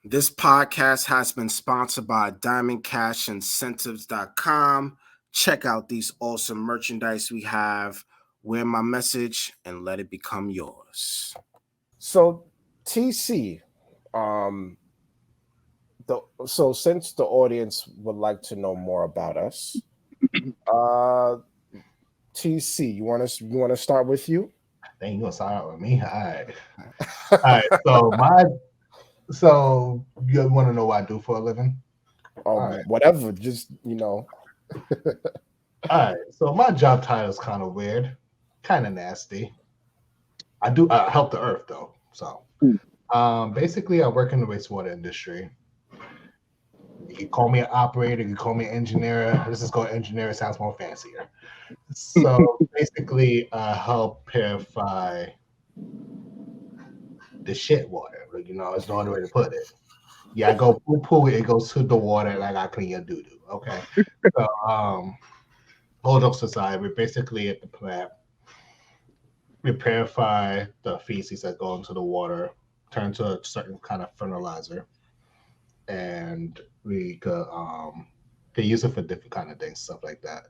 This podcast has been sponsored by DiamondCashIncentives.com. Check out these awesome merchandise we have. Wear my message and let it become yours. So, TC, so since the audience would like to know more about us, TC, you want to start with you? Then you gonna start out with me? All right. All right. So you want to know what I do for a living? All right. Whatever. Just All right. So my job title is kind of weird, kind of nasty. I do help the earth though. So basically, I work in the wastewater industry. You can call me an operator. You can call me an engineer. This is called engineer. It sounds more fancier. So basically, I help purify the shit water. It's the only way to put it. Yeah, I go poo, it goes to the water, and I got clean your doo doo. Okay. So all jokes aside, we're basically at the plant. We purify the feces that go into the water, turn to a certain kind of fertilizer, and we could they use it for different kind of things, stuff like that.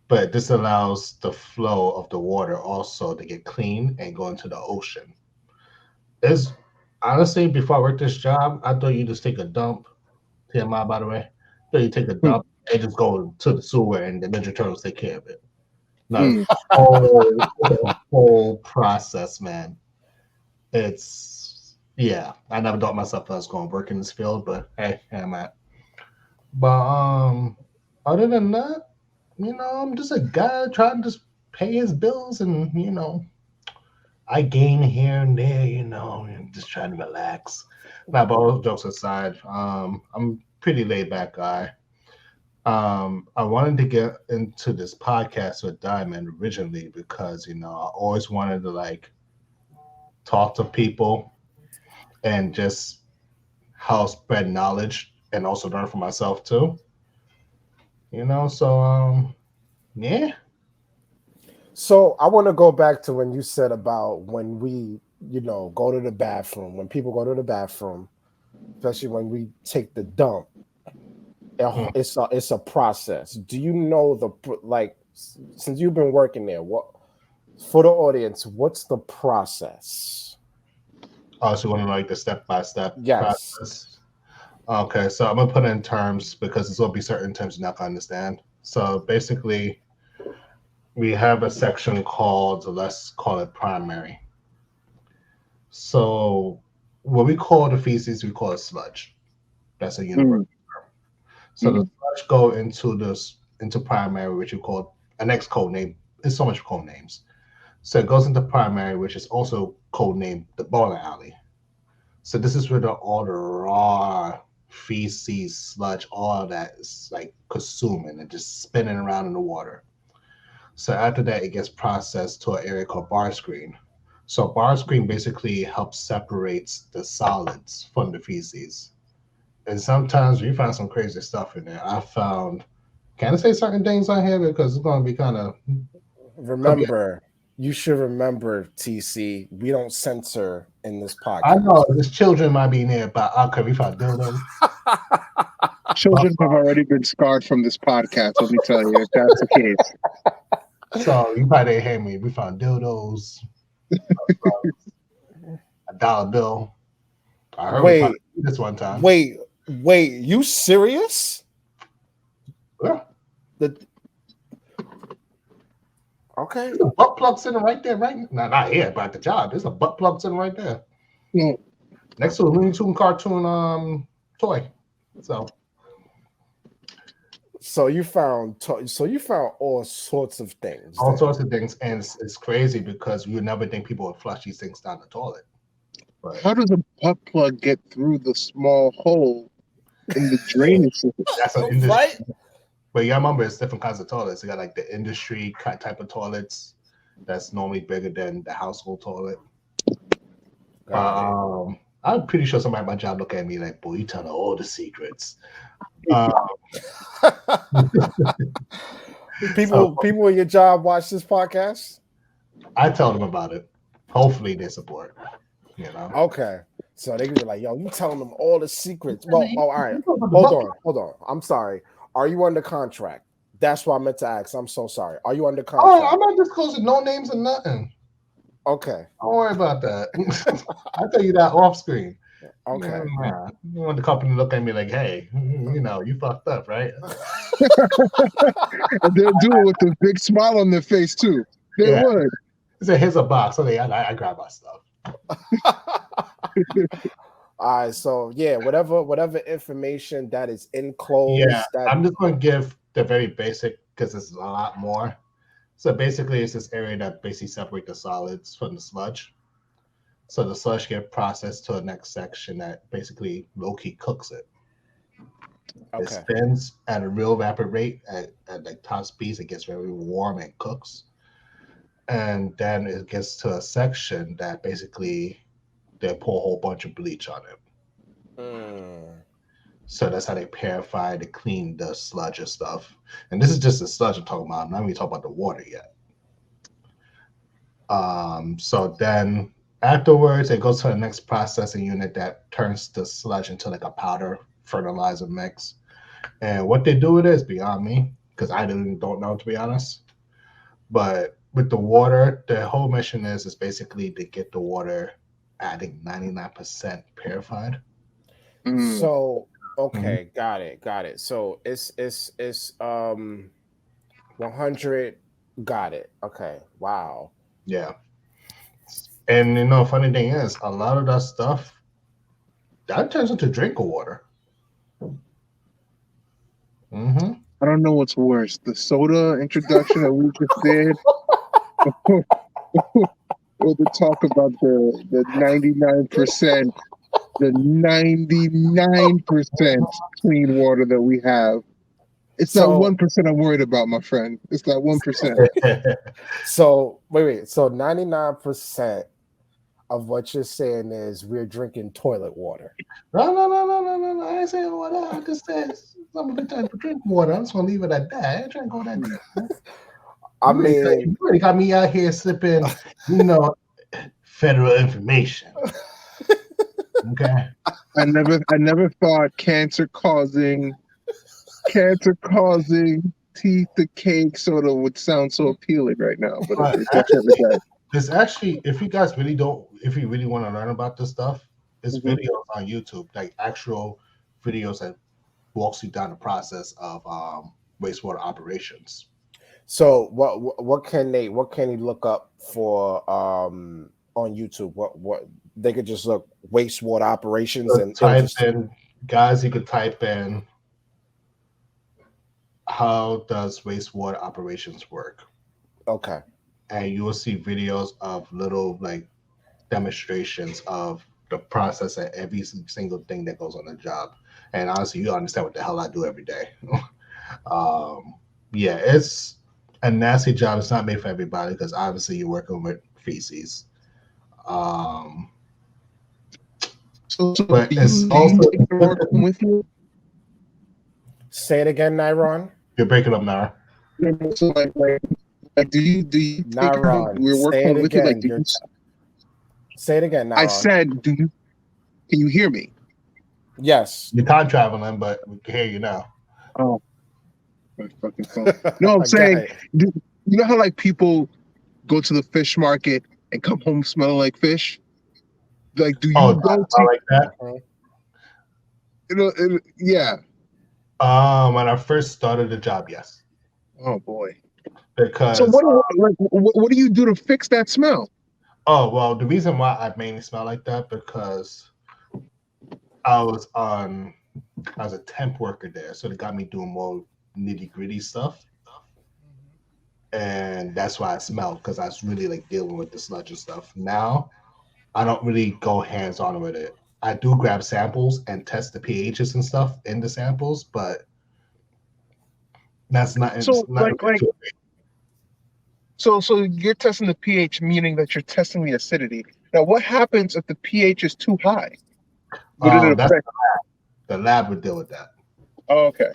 But this allows the flow of the water also to get clean and go into the ocean. It's honestly, before I worked this job, I thought you just take a dump. TMI, by the way. I thought you take a dump and just go to the sewer and the Ninja Turtles take care of it. No, the whole process, man. I never thought myself I was going to work in this field, but hey, I'm at. But other than that, I'm just a guy trying to just pay his bills and I game here and there, and just trying to relax. Now, but all jokes aside, I'm a pretty laid back guy. I wanted to get into this podcast with Diamond originally because, I always wanted to talk to people and just how spread knowledge and also learn for myself too. So yeah. So I want to go back to when you said about when we, go to the bathroom, when people go to the bathroom, especially when we take the dump, it's a process. Do you know since you've been working there, what for the audience, what's the process? Oh, so you want to the step-by-step Yes. process? Okay, so I'm gonna put it in terms because there's gonna be certain terms you're not gonna understand. So basically, we have a section called, let's call it primary. So what we call the feces, we call it sludge. That's a universal term. So the sludge go into primary, which you call a next code name. There's so much code names. So it goes into primary, which is also code named the bowling alley. So this is where all the raw feces, sludge, all of that is consuming and just spinning around in the water. So after that, it gets processed to an area called bar screen. So bar screen basically helps separates the solids from the feces. And sometimes you find some crazy stuff in there. I found, can I say certain things on here because it's going to be kind of. Remember, you should remember, TC, we don't censor in this podcast. I know there's children might be nearby. Okay, we found dildos. Children have already been scarred from this podcast. Let me tell you, if that's the case. So you probably didn't hear me. We found dildos, a dollar bill. I heard we found this one time. Wait, you serious? Yeah. Okay. There's a butt plug sitting right there, right? No, not here, but at the job. There's a butt plug sitting right there. Yeah. Next to a Looney Tune cartoon toy. So you found all sorts of things. All sorts of things, and it's crazy because you would never think people would flush these things down the toilet. But how does a butt plug get through the small hole in the drainage system? That's an industry. Right? But you remember, it's different kinds of toilets. You got the industry type of toilets that's normally bigger than the household toilet. I'm pretty sure somebody at my job look at me like, boy, you telling all the secrets. People in your job watch this podcast? I tell them about it. Hopefully they support. You know. Okay. So they could be like, yo, you telling them all the secrets. Well, all right. Hold on. I'm sorry. Are you under contract? That's what I meant to ask. I'm so sorry. Are you under contract? Oh, I'm not disclosing no names or nothing. Okay. Don't worry about that. I'll tell you that off screen. Okay. Yeah. You want the company to look at me like, hey, you know, you fucked up, right? And they'll do it with a big smile on their face too. They would. He said, here's a box. Okay, I grab my stuff. All right, so yeah, whatever information that is enclosed. Yeah, I'm just going to give the very basic because it's a lot more. So basically, it's this area that basically separates the solids from the sludge. So the sludge gets processed to the next section that basically low-key cooks it. Okay. It spins at a real rapid rate at like top speeds. It gets very warm and cooks. And then it gets to a section that basically they pour a whole bunch of bleach on it. So that's how they purify, they clean the sludge and stuff. And this is just the sludge I'm talking about. I'm not even talking about the water yet. So then afterwards, it goes to the next processing unit that turns the sludge into like a powder fertilizer mix. And what they do with it is beyond me, because I don't know, to be honest. But with the water, the whole mission is basically to get the water, I think 99% purified. So okay, got it. So it's 100. Got it. Okay. Wow. Yeah. And you know, funny thing is, a lot of that stuff that turns into drinking water. I don't know what's worse, the soda introduction that we just did, or the talk about the 99%, the 99% clean water that we have. It's that 1% I'm worried about, my friend. It's that 1%. So wait. So 99% of what you're saying is we're drinking toilet water. No. I ain't saying water. I just said some of the time to drink water. I'm just gonna leave it at that. I ain't trying to go that deep. I mean, you already got me out here slipping, you know, federal information. Okay. I never thought cancer causing teeth decaying soda would sound so appealing right now, but it's definitely that. There's actually, if you really want to learn about this stuff, there's videos on YouTube, like actual videos that walks you down the process of wastewater operations. So what can they look up for on YouTube? What they could just look wastewater operations so and type in, guys, you could type in how does wastewater operations work? Okay. And you will see videos of little like demonstrations of the process and every single thing that goes on the job. And honestly, you understand what the hell I do every day. Yeah, it's a nasty job. It's not made for everybody because obviously you're working with feces. But it's also working with you. Say it again, Nyron. You're breaking up, Nara. So like do you Nyron, we're working with again. you? Like, say it again, Nyron. I said, can you hear me? Yes. You're time traveling, but we can hear you now. Oh, my fucking phone. No, I'm saying, you know how like people go to the fish market and come home smelling like fish? Like, do you go to like that? You know, yeah. When I first started the job, yes. Oh boy. Because so what do you do to fix that smell? Oh well, the reason why I mainly smell like that because I was a temp worker there, so they got me doing more nitty-gritty stuff, and that's why I smell because I was really like dealing with the sludge and stuff. Now I don't really go hands-on with it. I do grab samples and test the pHs and stuff in the samples, but that's not so So you're testing the pH, meaning that you're testing the acidity. Now, what happens if the pH is too high? The lab would deal with that. Oh, okay.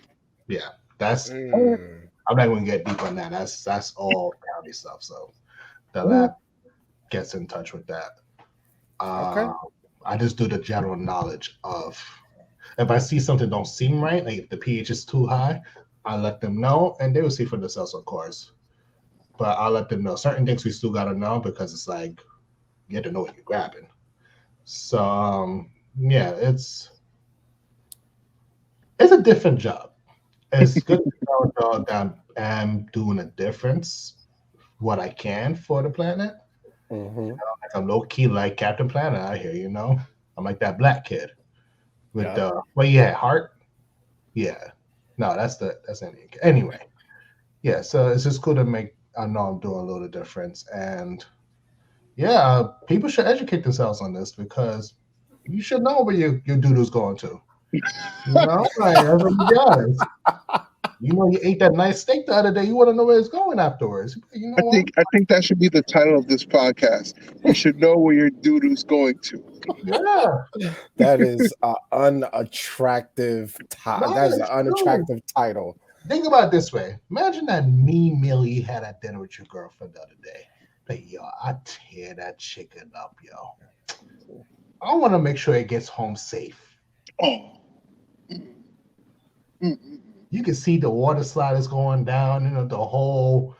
Yeah, that's. I'm not going to get deep on that. That's all county stuff. So the lab gets in touch with that. Okay. I just do the general knowledge of if I see something don't seem right, like if the pH is too high, I let them know, and they will see for themselves, of course. But I'll let them know certain things we still gotta know because it's like you have to know what you're grabbing. So yeah, it's a different job. It's good to know that I'm doing a difference, what I can for the planet. Mm-hmm. Like I'm low key like Captain Planet out here, you know. I'm like that black kid with Yeah. the what you had heart. Yeah, no, that's Indian. Anyway, yeah. So it's just cool to make. I know I'm doing a little difference, and yeah, people should educate themselves on this because you should know where your doodoo's going to. You know, like everybody does. You know, you ate that nice steak the other day. You want to know where it's going afterwards. You know what? I think that should be the title of this podcast. You should know where your doo-doo's going to. Yeah, That is an unattractive. no, That is an it's true. unattractive title. Think about it this way. Imagine that mean meal you had at dinner with your girlfriend the other day. Like, yo, I tear that chicken up, yo. I want to make sure it gets home safe. Oh. Mm-mm. You can see the water slide is going down, you know, the whole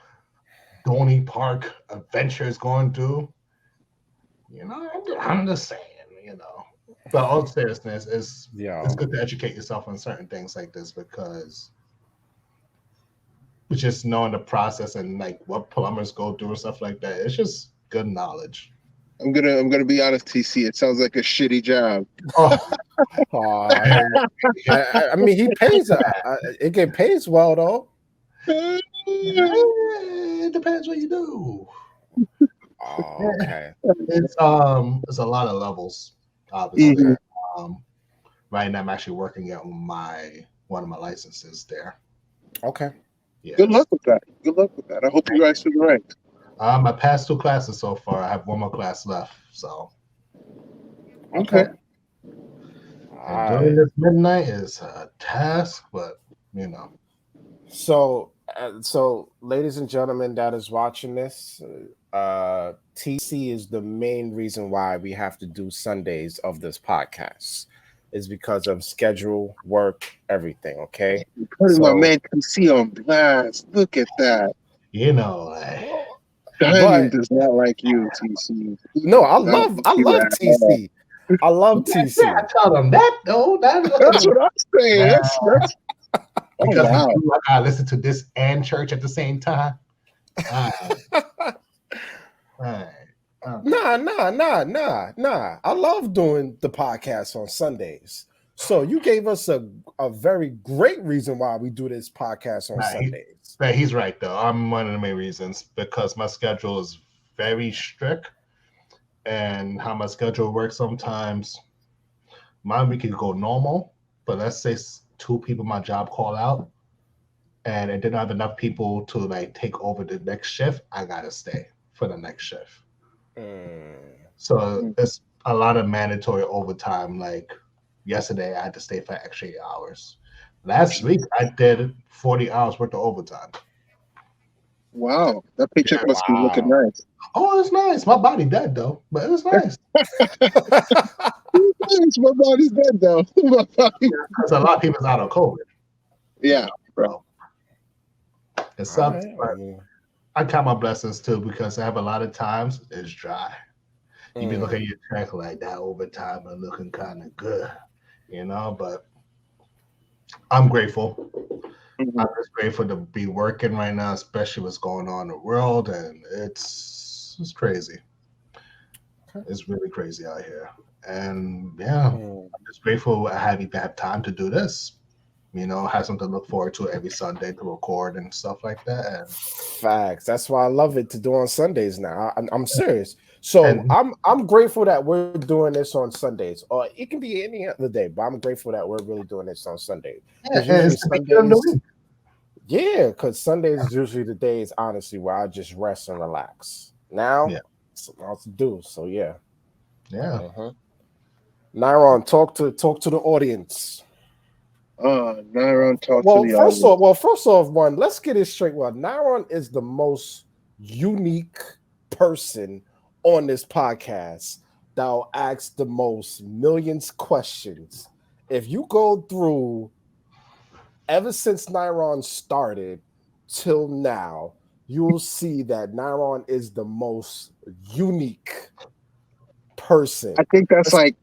Donny Park adventure is going through. You know, I'm just saying, you know. But all seriousness, it's good to educate yourself on certain things like this because just knowing the process and like what plumbers go through and stuff like that, it's just good knowledge. I'm gonna be honest, TC. It sounds like a shitty job. Oh, I mean, he pays. It get pays well though. it depends what you do. Oh, okay. It's a lot of levels, obviously. Mhm. Right now I'm actually working on one of my licenses there. Okay. Yes. Good luck with that. Good luck with that. I hope you rise to the rank. I passed 2 classes so far. I have one more class left. So Okay. and doing this midnight is a task, but you know. So, ladies and gentlemen, that is watching this, TC is the main reason why we have to do Sundays of this podcast. Is because of schedule, work, everything. Okay. Putting my man TC on blast. Look at that. You know, Diamond does not like you, TC. No, I love TC. I love TC. I tell them that though. That's what I'm saying. That's because wow. I listen to this and church at the same time. All right. Nah. I love doing the podcast on Sundays. So you gave us a very great reason why we do this podcast on Sundays. He's right though. I'm one of the main reasons because my schedule is very strict, and how my schedule works sometimes. My week can go normal, but let's say 2 people my job call out, and it didn't have enough people to like take over the next shift. I gotta stay for the next shift. So it's a lot of mandatory overtime. Like yesterday, I had to stay for extra 8 hours. Last week, I did 40 hours worth of overtime. Wow, that paycheck must be looking nice. Oh, it's nice. My body dead though, but it was nice. My body's dead though. Because a lot of people's out of COVID. Yeah, bro. It sucks, but I count my blessings too because I have a lot of times it's dry. You be looking at your check like that overtime and looking kind of good, you know. But I'm grateful. I'm just grateful to be working right now, especially what's going on in the world, and it's crazy. It's really crazy out here, and yeah, I'm just grateful I have time to do this. You know, have something to look forward to every Sunday to record and stuff like that. And facts. That's why I love it to do on Sundays now. I'm serious. So I'm grateful that we're doing this on Sundays, or it can be any other day. But I'm grateful that we're really doing this on Sundays. Because Sundays is usually the days, honestly, where I just rest and relax. Now, something else to do. So yeah. Nyron, talk to the audience. Nyron, talk to the audience. First off, let's get it straight. Well, Nyron is the most unique person on this podcast thou ask the most millions questions. If you go through ever since Nyron started till now, you will see that Nyron is the most unique person. I think that's like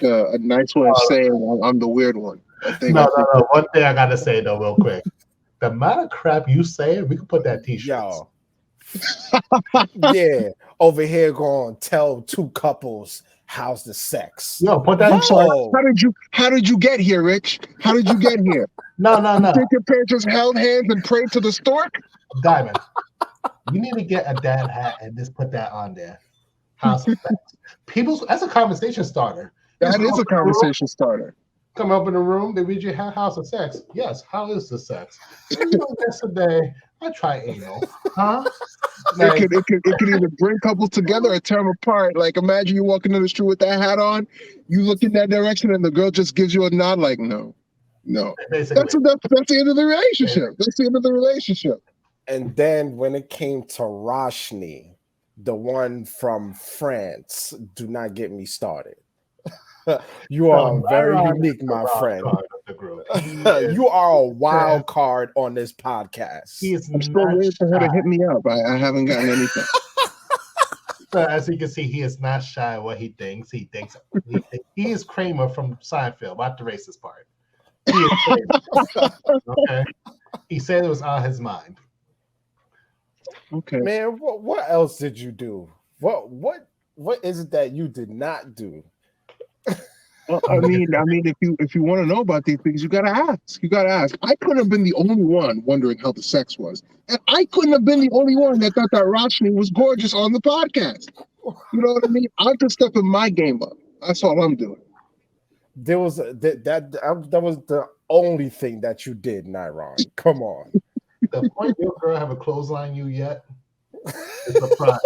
a nice way of saying I'm the weird one. I think. No. One thing I gotta say though, real quick. The amount of crap you say, we could put that T-shirt. Yo. Yeah, over here going tell two couples how's the sex. Yo, put that. I'm sorry. How did you get here, Rich? How did you get here? No. You think your parents just held hands and prayed to the stork? Diamond, you need to get a dad hat and just put that on there. How's the sex? That's a conversation starter. That is a conversation starter. Come up in the room, they read your house of sex. Yes, how is the sex? Yesterday, I tried anal. Huh? Like, It could either bring couples together or tear them apart. Like, imagine you walking in the street with that hat on, you look in that direction, and the girl just gives you a nod like, no. That's the end of the relationship. That's the end of the relationship. And then when it came to Roshni, the one from France, do not get me started. You are very unique, my friend. You are a wild card on this podcast. I'm still waiting for her to hit me up. I haven't gotten anything. So as you can see, he is not shy of what he thinks. He is Kramer from Seinfeld, not the racist part. He is Kramer. Okay. He said it was on his mind. Okay. Man, what else did you do? What is it that you did not do? Well, I mean, if you want to know about these things, you gotta ask. I couldn't have been the only one wondering how the sex was, and I couldn't have been the only one that thought that Roshni was gorgeous on the podcast. You know what I mean? I'm just stepping my game up. That's all I'm doing. There was that was the only thing that you did, Nyron. Come on. The point your girl haven't clotheslined you yet is a pride.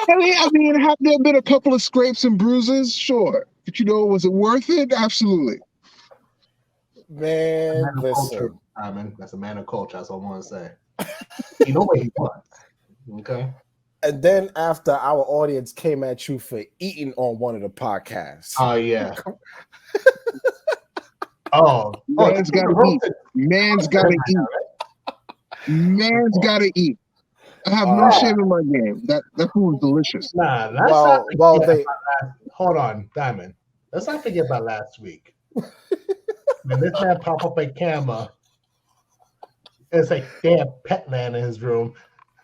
I mean, have there been a couple of scrapes and bruises? Sure. But was it worth it? Absolutely. Man, listen. That's a man of culture. That's all I want to say. You know what he wants. Okay. And then after our audience came at you for eating on one of the podcasts. Oh yeah. Man's gotta eat. Man's gotta eat. Man's gotta eat. I have no shame in my game. That food was delicious. Nah, hold on, Diamond. Let's not forget about last week. When this man pop up a camera, it's like damn pet land in his room.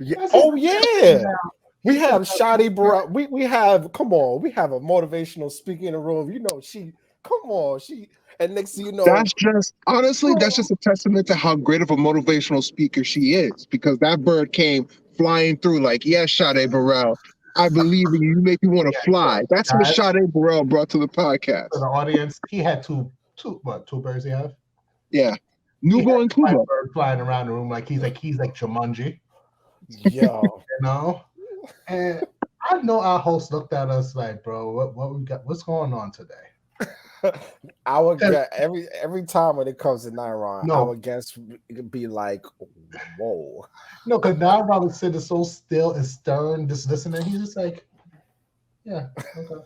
Yeah. Oh yeah. We have Shadi Burrell. We have we have a motivational speaker in the room. You know, and next thing you know, that's just a testament to how great of a motivational speaker she is, because that bird came flying through like, yes, Shadi Burrell, I believe in you. You make me want to fly. That's what Shadi Burrell brought to the podcast. For the audience, he had two birds he have? Yeah. Nubo and Kubo. Flying around the room like he's like Jumanji. Yo. You know? And I know our host looked at us like, bro, what we got? What's going on today? Every time when it comes to Nyron, our guests be like, whoa. No, because Nyron was sitting so still and stern, just listening. He's just like, yeah, okay.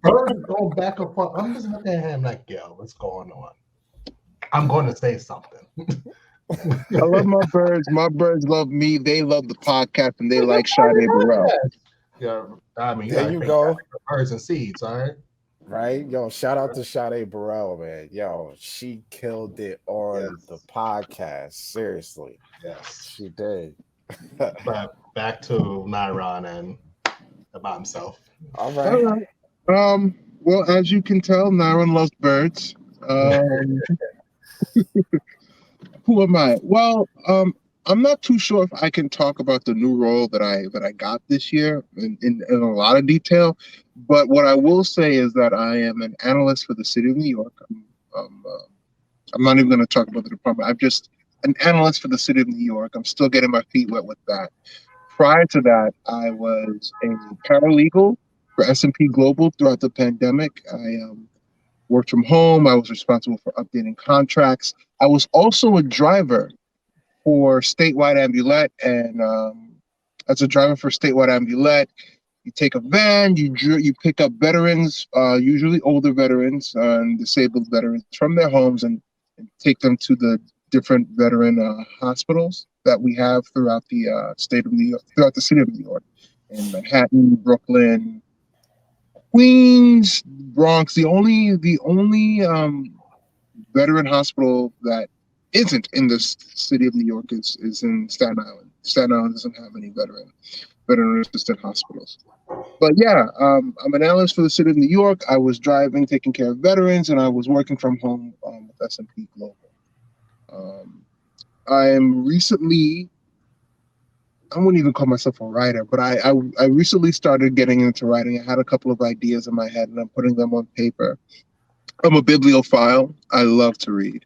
Bird going back and forth. I'm just looking at him like, yo, what's going on? I'm going to say something. I love my birds. My birds love me. They love the podcast, and they like Shadi Burrell. Yeah, I mean, there you go. Birds and seeds, all right? Right? Yo, shout out to Shadi Burrell, man. Yo, she killed it on the podcast. Seriously. Yes. She did. But back to Nyron and about himself. All right. Well, as you can tell, Nyron loves birds. Who am I? Well, I'm not too sure if I can talk about the new role that I got this year in a lot of detail. But what I will say is that I am an analyst for the city of New York. I'm not even going to talk about the department. I'm just an analyst for the city of New York. I'm still getting my feet wet with that. Prior to that, I was a paralegal for S&P Global throughout the pandemic. I worked from home. I was responsible for updating contracts. I was also a driver for Statewide Ambulette, and as a driver for Statewide Ambulette, You take a van, you pick up veterans, usually older veterans and disabled veterans from their homes, and take them to the different veteran hospitals that we have throughout the state of New York, throughout the city of New York, in Manhattan, Brooklyn, Queens, Bronx. The only veteran hospital that isn't in the city of New York is in Staten Island. Staten Island doesn't have any veteran assisted hospitals. But yeah, I'm an analyst for the city of New York. I was driving, taking care of veterans, and I was working from home with S&P Global. I am recently, I wouldn't even call myself a writer, but I recently started getting into writing. I had a couple of ideas in my head, and I'm putting them on paper. I'm a bibliophile. I love to read.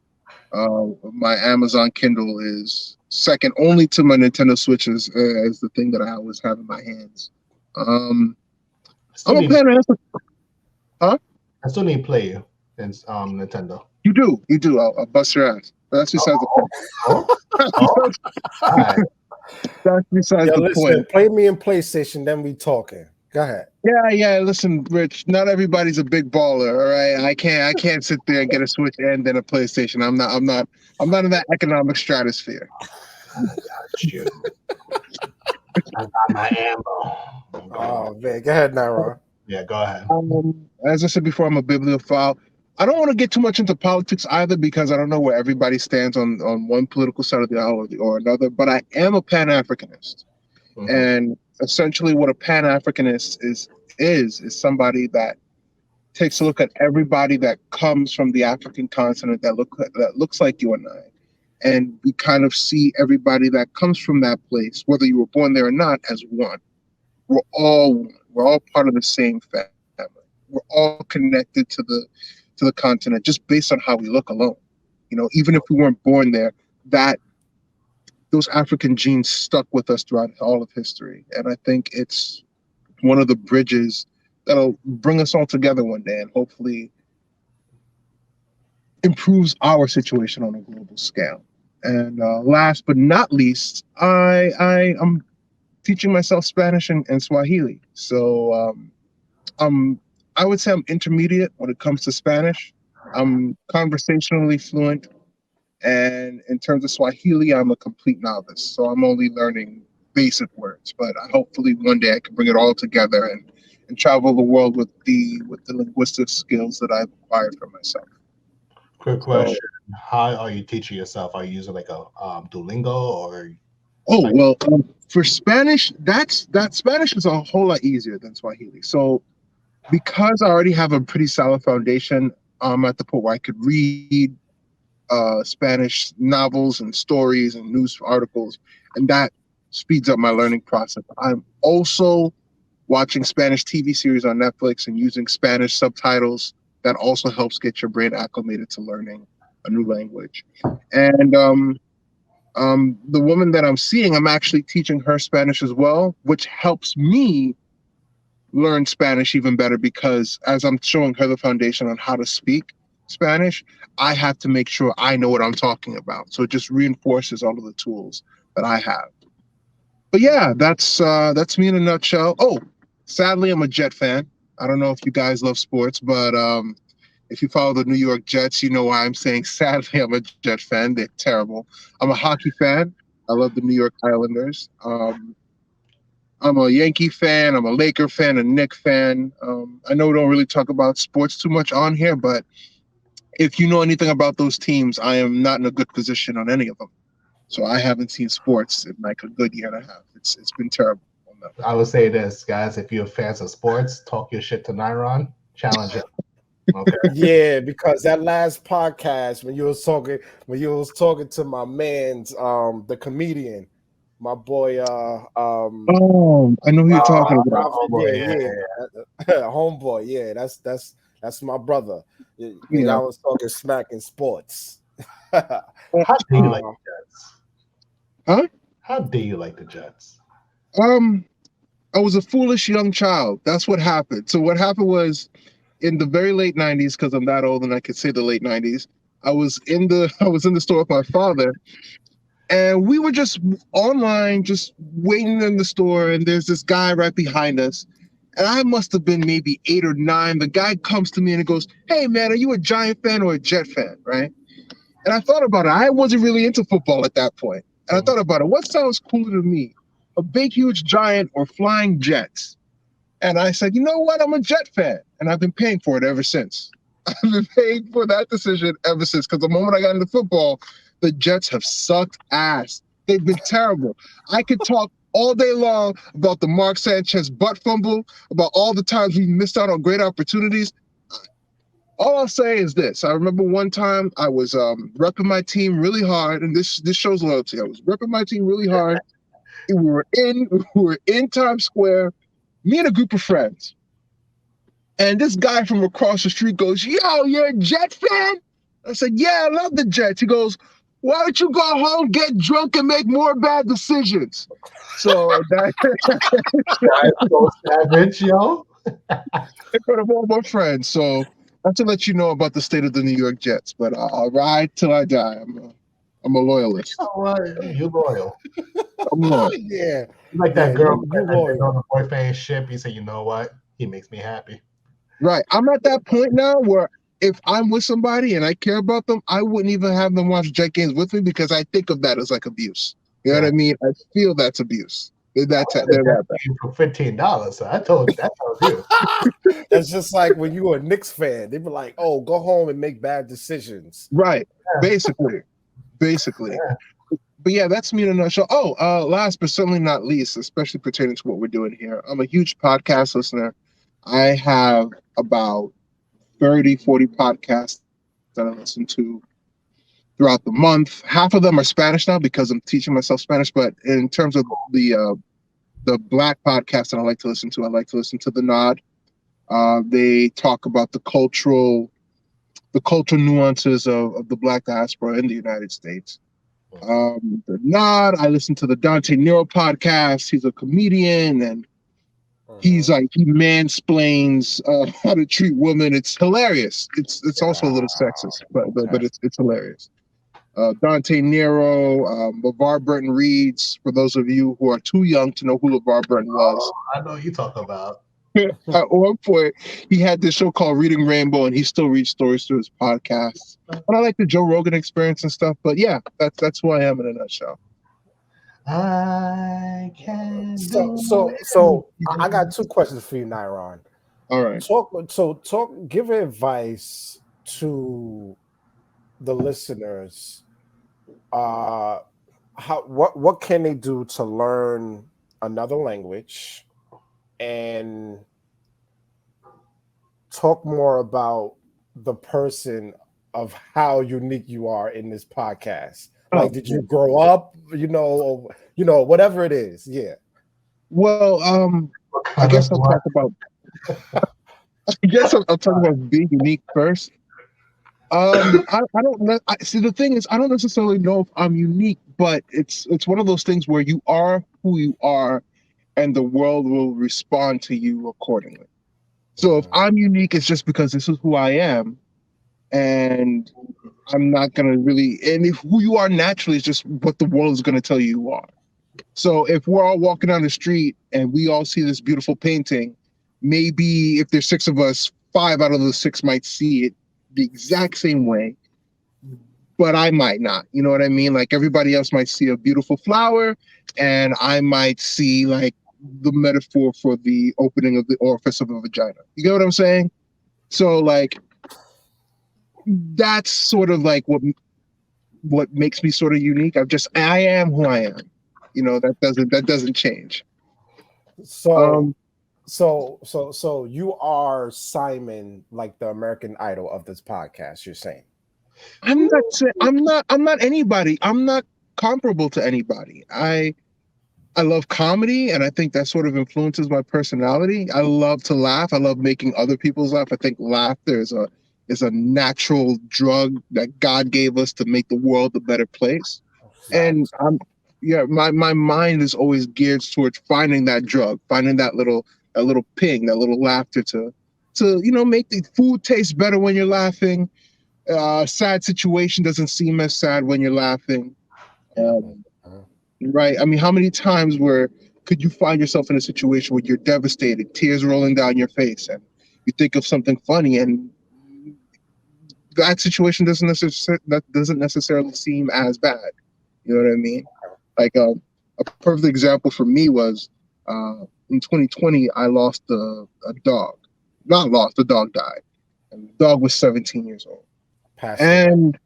My Amazon Kindle is second only to my Nintendo Switch as the thing that I always have in my hands. Still I'm a need, pen. Huh? I still need to play you in Nintendo. You do. I'll bust your ass. But that's besides the point. Oh, oh, all right. That's besides Yo, the listen, point. play me in PlayStation, then we talking. Go ahead. Yeah. Listen, Rich. Not everybody's a big baller. All right. I can't sit there and get a Switch and then a PlayStation. I'm not in that economic stratosphere. I got you. I got my ammo. Oh man, go ahead, Naira. Yeah, go ahead. As I said before, I'm a bibliophile. I don't want to get too much into politics either because I don't know where everybody stands on one political side of the aisle or another. But I am a Pan-Africanist, and essentially, what a Pan-Africanist is somebody that takes a look at everybody that comes from the African continent that looks like you and I, and we kind of see everybody that comes from that place, whether you were born there or not, as one. We're all one. We're all part of the same family. We're all connected to the continent just based on how we look alone. You know, even if we weren't born there, that those African genes stuck with us throughout all of history. And I think it's one of the bridges that'll bring us all together one day and hopefully improves our situation on a global scale. And last but not least, I'm teaching myself Spanish and Swahili. So I would say I'm intermediate when it comes to Spanish. I'm conversationally fluent, and in terms of Swahili, I'm a complete novice. So I'm only learning basic words, but hopefully one day I can bring it all together and travel the world with the linguistic skills that I've acquired for myself. Quick question: how are you teaching yourself? Are you using like a Duolingo or? For Spanish, that Spanish is a whole lot easier than Swahili. So because I already have a pretty solid foundation, I'm at the point where I could read Spanish novels and stories and news articles, and that speeds up my learning process. I'm also watching Spanish TV series on Netflix and using Spanish subtitles. That also helps get your brain acclimated to learning a new language. And the woman that I'm seeing, I'm actually teaching her Spanish as well, which helps me learn Spanish even better because as I'm showing her the foundation on how to speak Spanish, I have to make sure I know what I'm talking about. So it just reinforces all of the tools that I have. But yeah, that's me in a nutshell. Oh, sadly, I'm a Jet fan. I don't know if you guys love sports, but if you follow the New York Jets, you know why I'm saying sadly I'm a Jet fan. They're terrible. I'm a hockey fan. I love the New York Islanders. I'm a Yankee fan. I'm a Laker fan, a Knick fan. I know we don't really talk about sports too much on here, but if you know anything about those teams, I am not in a good position on any of them. So I haven't seen sports in like a good year and a half. It's been terrible. I would say this, guys: if you're fans of sports, talk your shit to Nyron, challenge him. Okay. Yeah, because that last podcast when you was talking to my man's the comedian, my boy I know who you're talking about. homeboy, yeah, that's my brother. And I was talking smack in sports. How do you like the Jets? Huh? How do you like the Jets? I was a foolish young child. That's what happened. So what happened was in the very late 90s, because I'm that old and I could say the late 90s, I was in the store with my father, and we were just online, just waiting in the store, and there's this guy right behind us, And I must have been maybe 8 or 9. The guy comes to me and he goes, "Hey man, are you a Giant fan or a Jet fan?" Right? And I thought about it. I wasn't really into football at that point. And I thought about it. What sounds cooler to me? A big, huge giant or flying jets? And I said, you know what? I'm a Jet fan. And I've been paying for it ever since. I've been paying for that decision ever since. Because the moment I got into football, the Jets have sucked ass. They've been terrible. I could talk all day long about the Mark Sanchez butt fumble, about all the times we missed out on great opportunities. All I'll say is this. I remember one time I was repping my team really hard, and this shows loyalty. I was repping my team really hard. We were in Times Square, me and a group of friends. And this guy from across the street goes, "Yo, you're a Jet fan?" I said, "Yeah, I love the Jets." He goes, "Why don't you go home, get drunk, and make more bad decisions?" So that That's so savage, yo. in front of all my friends. So not to let you know about the state of the New York Jets, but I'll ride till I die. I'm a loyalist. You know what? You loyal. I'm loyal. Yeah. You like Yeah, that girl you that loyal. on the boyfriend ship. You say, you know what? He makes me happy. Right. I'm at that point now where if I'm with somebody and I care about them, I wouldn't even have them watch Jet games with me because I think of that as like abuse. You know what I mean? I feel that's abuse. They're that bad. For $15. So I told you. That's just like when you were a Knicks fan. They were like, "Oh, go home and make bad decisions." Right. Yeah. Basically. Yeah. But yeah, that's me in a nutshell. Oh, last but certainly not least, especially pertaining to what we're doing here, I'm a huge podcast listener. I have about 30, 40 podcasts that I listen to throughout the month. Half of them are Spanish now because I'm teaching myself Spanish. But in terms of the Black podcast that I like to listen to, I like to listen to The Nod. They talk about the cultural nuances of the Black diaspora in the United States. The Nod, I listen to the Dante Nero podcast. He's a comedian and he's like, he mansplains how to treat women. It's hilarious. It's also a little sexist, but it's hilarious. Dante Nero, LeVar Burton reads. For those of you who are too young to know who LeVar Burton was, I know you talk about. At one point, he had this show called Reading Rainbow, and he still reads stories through his podcasts. And I like the Joe Rogan Experience and stuff. But yeah, that's who I am in a nutshell. I can. So I got 2 questions for you, Nyron. All right. Give advice to the listeners. What can they do to learn another language, and talk more about the person of how unique you are in this podcast. Like, did you grow up, whatever it is? Yeah. Well, I guess I'll talk about. I'll talk about being unique first. I don't. See, the thing is, I don't necessarily know if I'm unique, but it's one of those things where you are who you are, and the world will respond to you accordingly. So if I'm unique, it's just because this is who I am, and I'm not gonna really. And if who you are naturally is just what the world is gonna tell you are. So if we're all walking down the street and we all see this beautiful painting, maybe if there's 6 of us, 5 out of the 6 might see it the exact same way, but I might not. You know what I mean? Like everybody else might see a beautiful flower, and I might see like the metaphor for the opening of the orifice of a vagina. You get what I'm saying? So like that's sort of like what makes me sort of unique. I am who I am. You know, that doesn't change. So you are Simon, like the American Idol of this podcast, you're saying? I'm not anybody. I'm not comparable to anybody. I love comedy, and I think that sort of influences my personality. I love to laugh. I love making other people's laugh. I think laughter is a natural drug that God gave us to make the world a better place. And my mind is always geared towards finding that drug, finding that little ping, that little laughter to make the food taste better when you're laughing. Sad situation doesn't seem as sad when you're laughing. Right? I mean, how many times were could you find yourself in a situation where you're devastated, tears rolling down your face, and you think of something funny, and that situation doesn't necessarily seem as bad. You know what I mean? Like a perfect example for me was in 2020, I lost a dog. Not lost, the dog died, and the dog was 17 years old. Passed away. And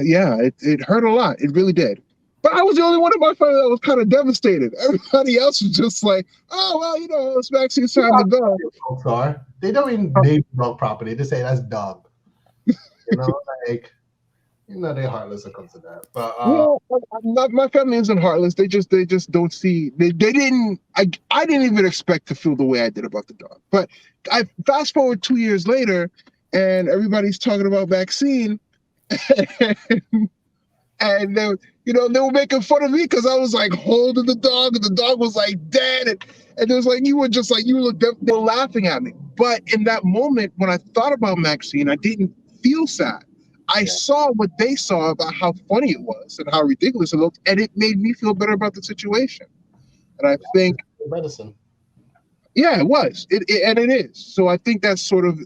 yeah, it hurt a lot. It really did. But I was the only one in my family that was kind of devastated. Everybody else was just like, "Oh well, it's vaccine time to go." Folks are. They don't even name dog properly. They say that's dog. Like they're heartless when it comes to that. But Well, my family isn't heartless. They just don't see. They didn't. I didn't even expect to feel the way I did about the dog. But I fast forward 2 years later, and everybody's talking about vaccine, and they were making fun of me because I was like holding the dog, and the dog was like dead, and it was like you they were laughing at me. But in that moment, when I thought about Maxine, I didn't feel sad. I saw what they saw about how funny it was and how ridiculous it looked, and it made me feel better about the situation. And I think, medicine. yeah, it was, and it is. So I think that sort of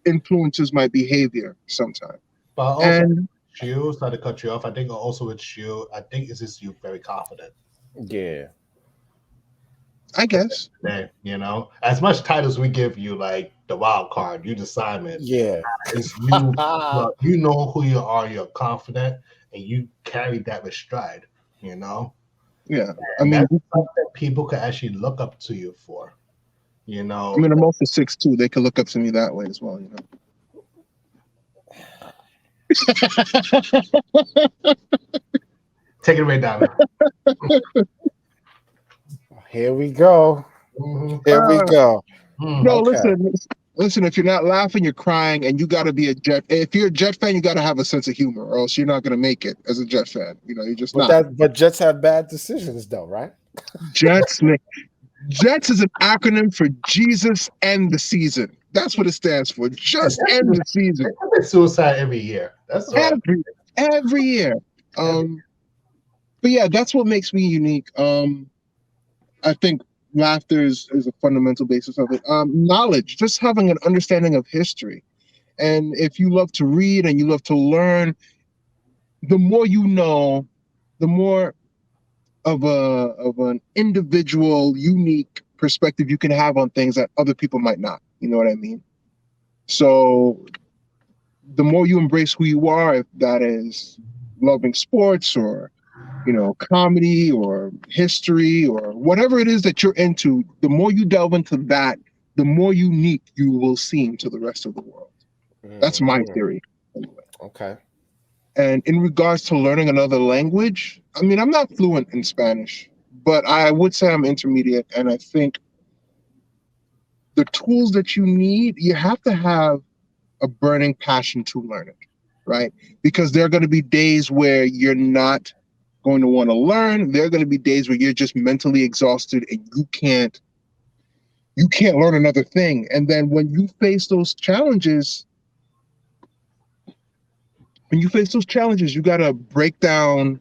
influences my behavior sometimes. But also, And Shu, not to cut you off, I think also with Shu, I think it's just you very confident. Yeah. I guess. As much titles we give you, like the wild card, you the Simon. Yeah. It's you. You know who you are. You're confident, and you carry that with stride. Yeah. And I mean, that's something people can actually look up to you for. I mean, I'm also 6'2". They can look up to me that way as well. Take it right down. Here we go. Mm-hmm. Here we go. No, okay. Listen. If you're not laughing, you're crying, and you got to be a Jet. If you're a Jet fan, you got to have a sense of humor, or else you're not going to make it as a Jet fan. You're just not. But Jets have bad decisions, though, right? Jets is an acronym for Jesus End the Season. That's what it stands for. Just end the season. It's suicide every year. That's every year. But yeah, that's what makes me unique. I think laughter is a fundamental basis of it. Knowledge, just having an understanding of history. And if you love to read and you love to learn, the more you know, the more of an individual, unique perspective you can have on things that other people might not. You know what I mean? So the more you embrace who you are, if that is loving sports or comedy or history or whatever it is that you're into, the more you delve into that, the more unique you will seem to the rest of the world. That's my theory. Anyway. Okay. And in regards to learning another language, I mean, I'm not fluent in Spanish, but I would say I'm intermediate. And I think the tools that you need, you have to have a burning passion to learn it, right? Because there are going to be days where you're not going to want to learn. There are going to be days where you're just mentally exhausted and you can't learn another thing. And then when you face those challenges, you got to break down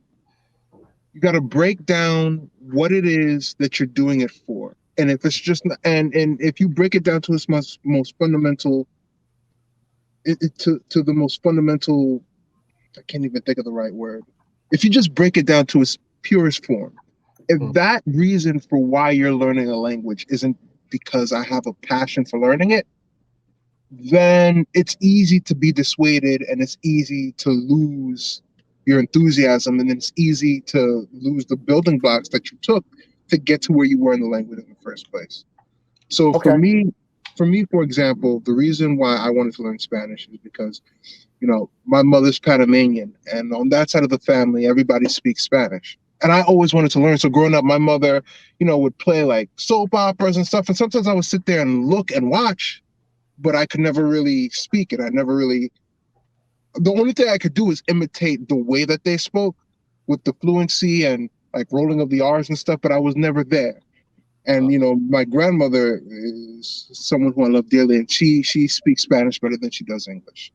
what it is that you're doing it for. And if it's just and if you break it down to its most fundamental to the most fundamental, I can't even think of the right word. If you just break it down to its purest form, if that reason for why you're learning a language isn't because I have a passion for learning it, then it's easy to be dissuaded and it's easy to lose your enthusiasm, and it's easy to lose the building blocks that you took to get to where you were in the language in the first place. So for me, for example, the reason why I wanted to learn Spanish is because my mother's Panamanian, and on that side of the family, everybody speaks Spanish. And I always wanted to learn. So growing up, my mother, would play like soap operas and stuff. And sometimes I would sit there and look and watch, but I could never really speak it. The only thing I could do is imitate the way that they spoke with the fluency and like rolling of the R's and stuff, but I was never there. And, my grandmother is someone who I love dearly, and she speaks Spanish better than she does English.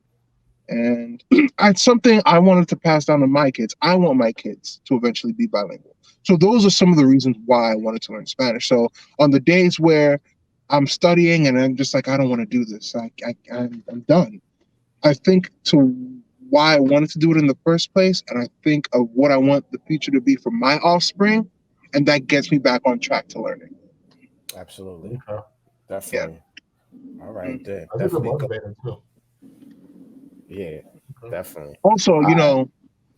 And it's something I wanted to pass down to my kids. I want my kids to eventually be bilingual. So those are some of the reasons why I wanted to learn Spanish. So on the days where I'm studying and I'm just like, I don't want to do this, I'm done. I think to why I wanted to do it in the first place, and I think of what I want the future to be for my offspring, and that gets me back on track to learning. Absolutely. Okay. Yeah. Definitely. All right, then. That's a good Definitely go. motivator too. Yeah, Okay. definitely. Also, All right.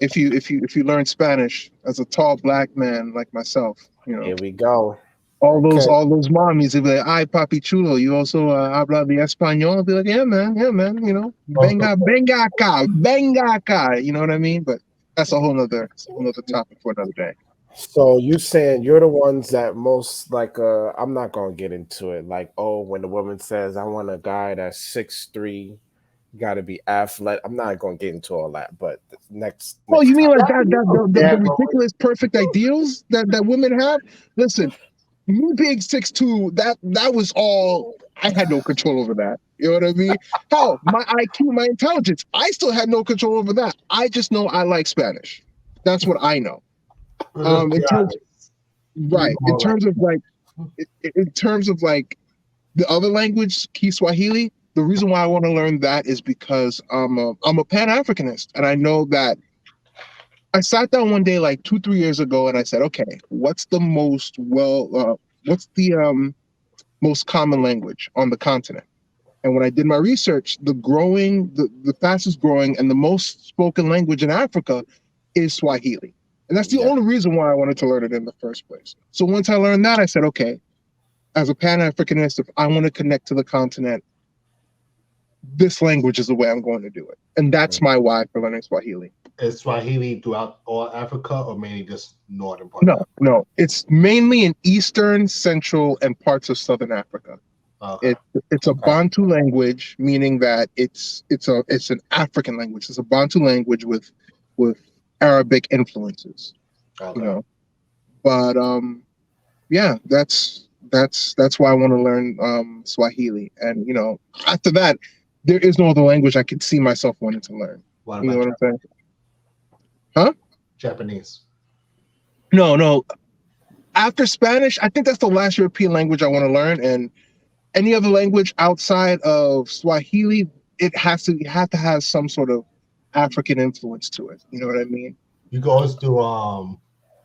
if you learn Spanish as a tall black man like myself, Here we go. all those Okay. all those mommies, they be like, "Ay, papi chulo, you also habla de español?" I'll be like, yeah, man, Also, venga acá, venga acá. You know what I mean? But that's a whole nother topic for another day. So you saying you're the ones that most like I'm not gonna get into it. Like, oh, when the woman says I want a guy that's 6'3", gotta be athletic. I'm not gonna get into all that, but Oh, next you mean topic. like that? The yeah, ridiculous perfect ideals that women have? Listen, me being 6'2", that was all. I had no control over that. You know what I mean? Hell, my IQ, my intelligence, I still had no control over that. I just know I like Spanish. That's what I know. In terms, guys, you right? In more like terms of like, in terms of like the other language, Kiswahili. The reason why I want to learn that is because I'm a Pan Africanist, and I know that I sat down one day like 2, 3 years ago, and I said, okay, what's the most common language on the continent? And when I did my research, the fastest growing and the most spoken language in Africa is Swahili. And that's the Yeah. only reason why I wanted to learn it in the first place. So once I learned that, I said, okay, as a Pan Africanist, if I want to connect to the continent, this language is the way I'm going to do it. And that's my why for learning Swahili. is Swahili throughout all Africa or mainly just northern part of No, Africa? no, it's mainly in Eastern, Central, and parts of Southern Africa. Okay. It, it's a Okay. Bantu language, meaning that it's an African language. It's a Bantu language with Arabic influences, you Okay. know. But yeah, that's why I want to learn Swahili. And after that, there is no other language I could see myself wanting to learn. What You know about what I'm saying? Huh? Japanese? No, no. After Spanish, I think that's the last European language I want to learn. And any other language outside of Swahili, you have to have some sort of African influence to it. You know what I mean? You can always do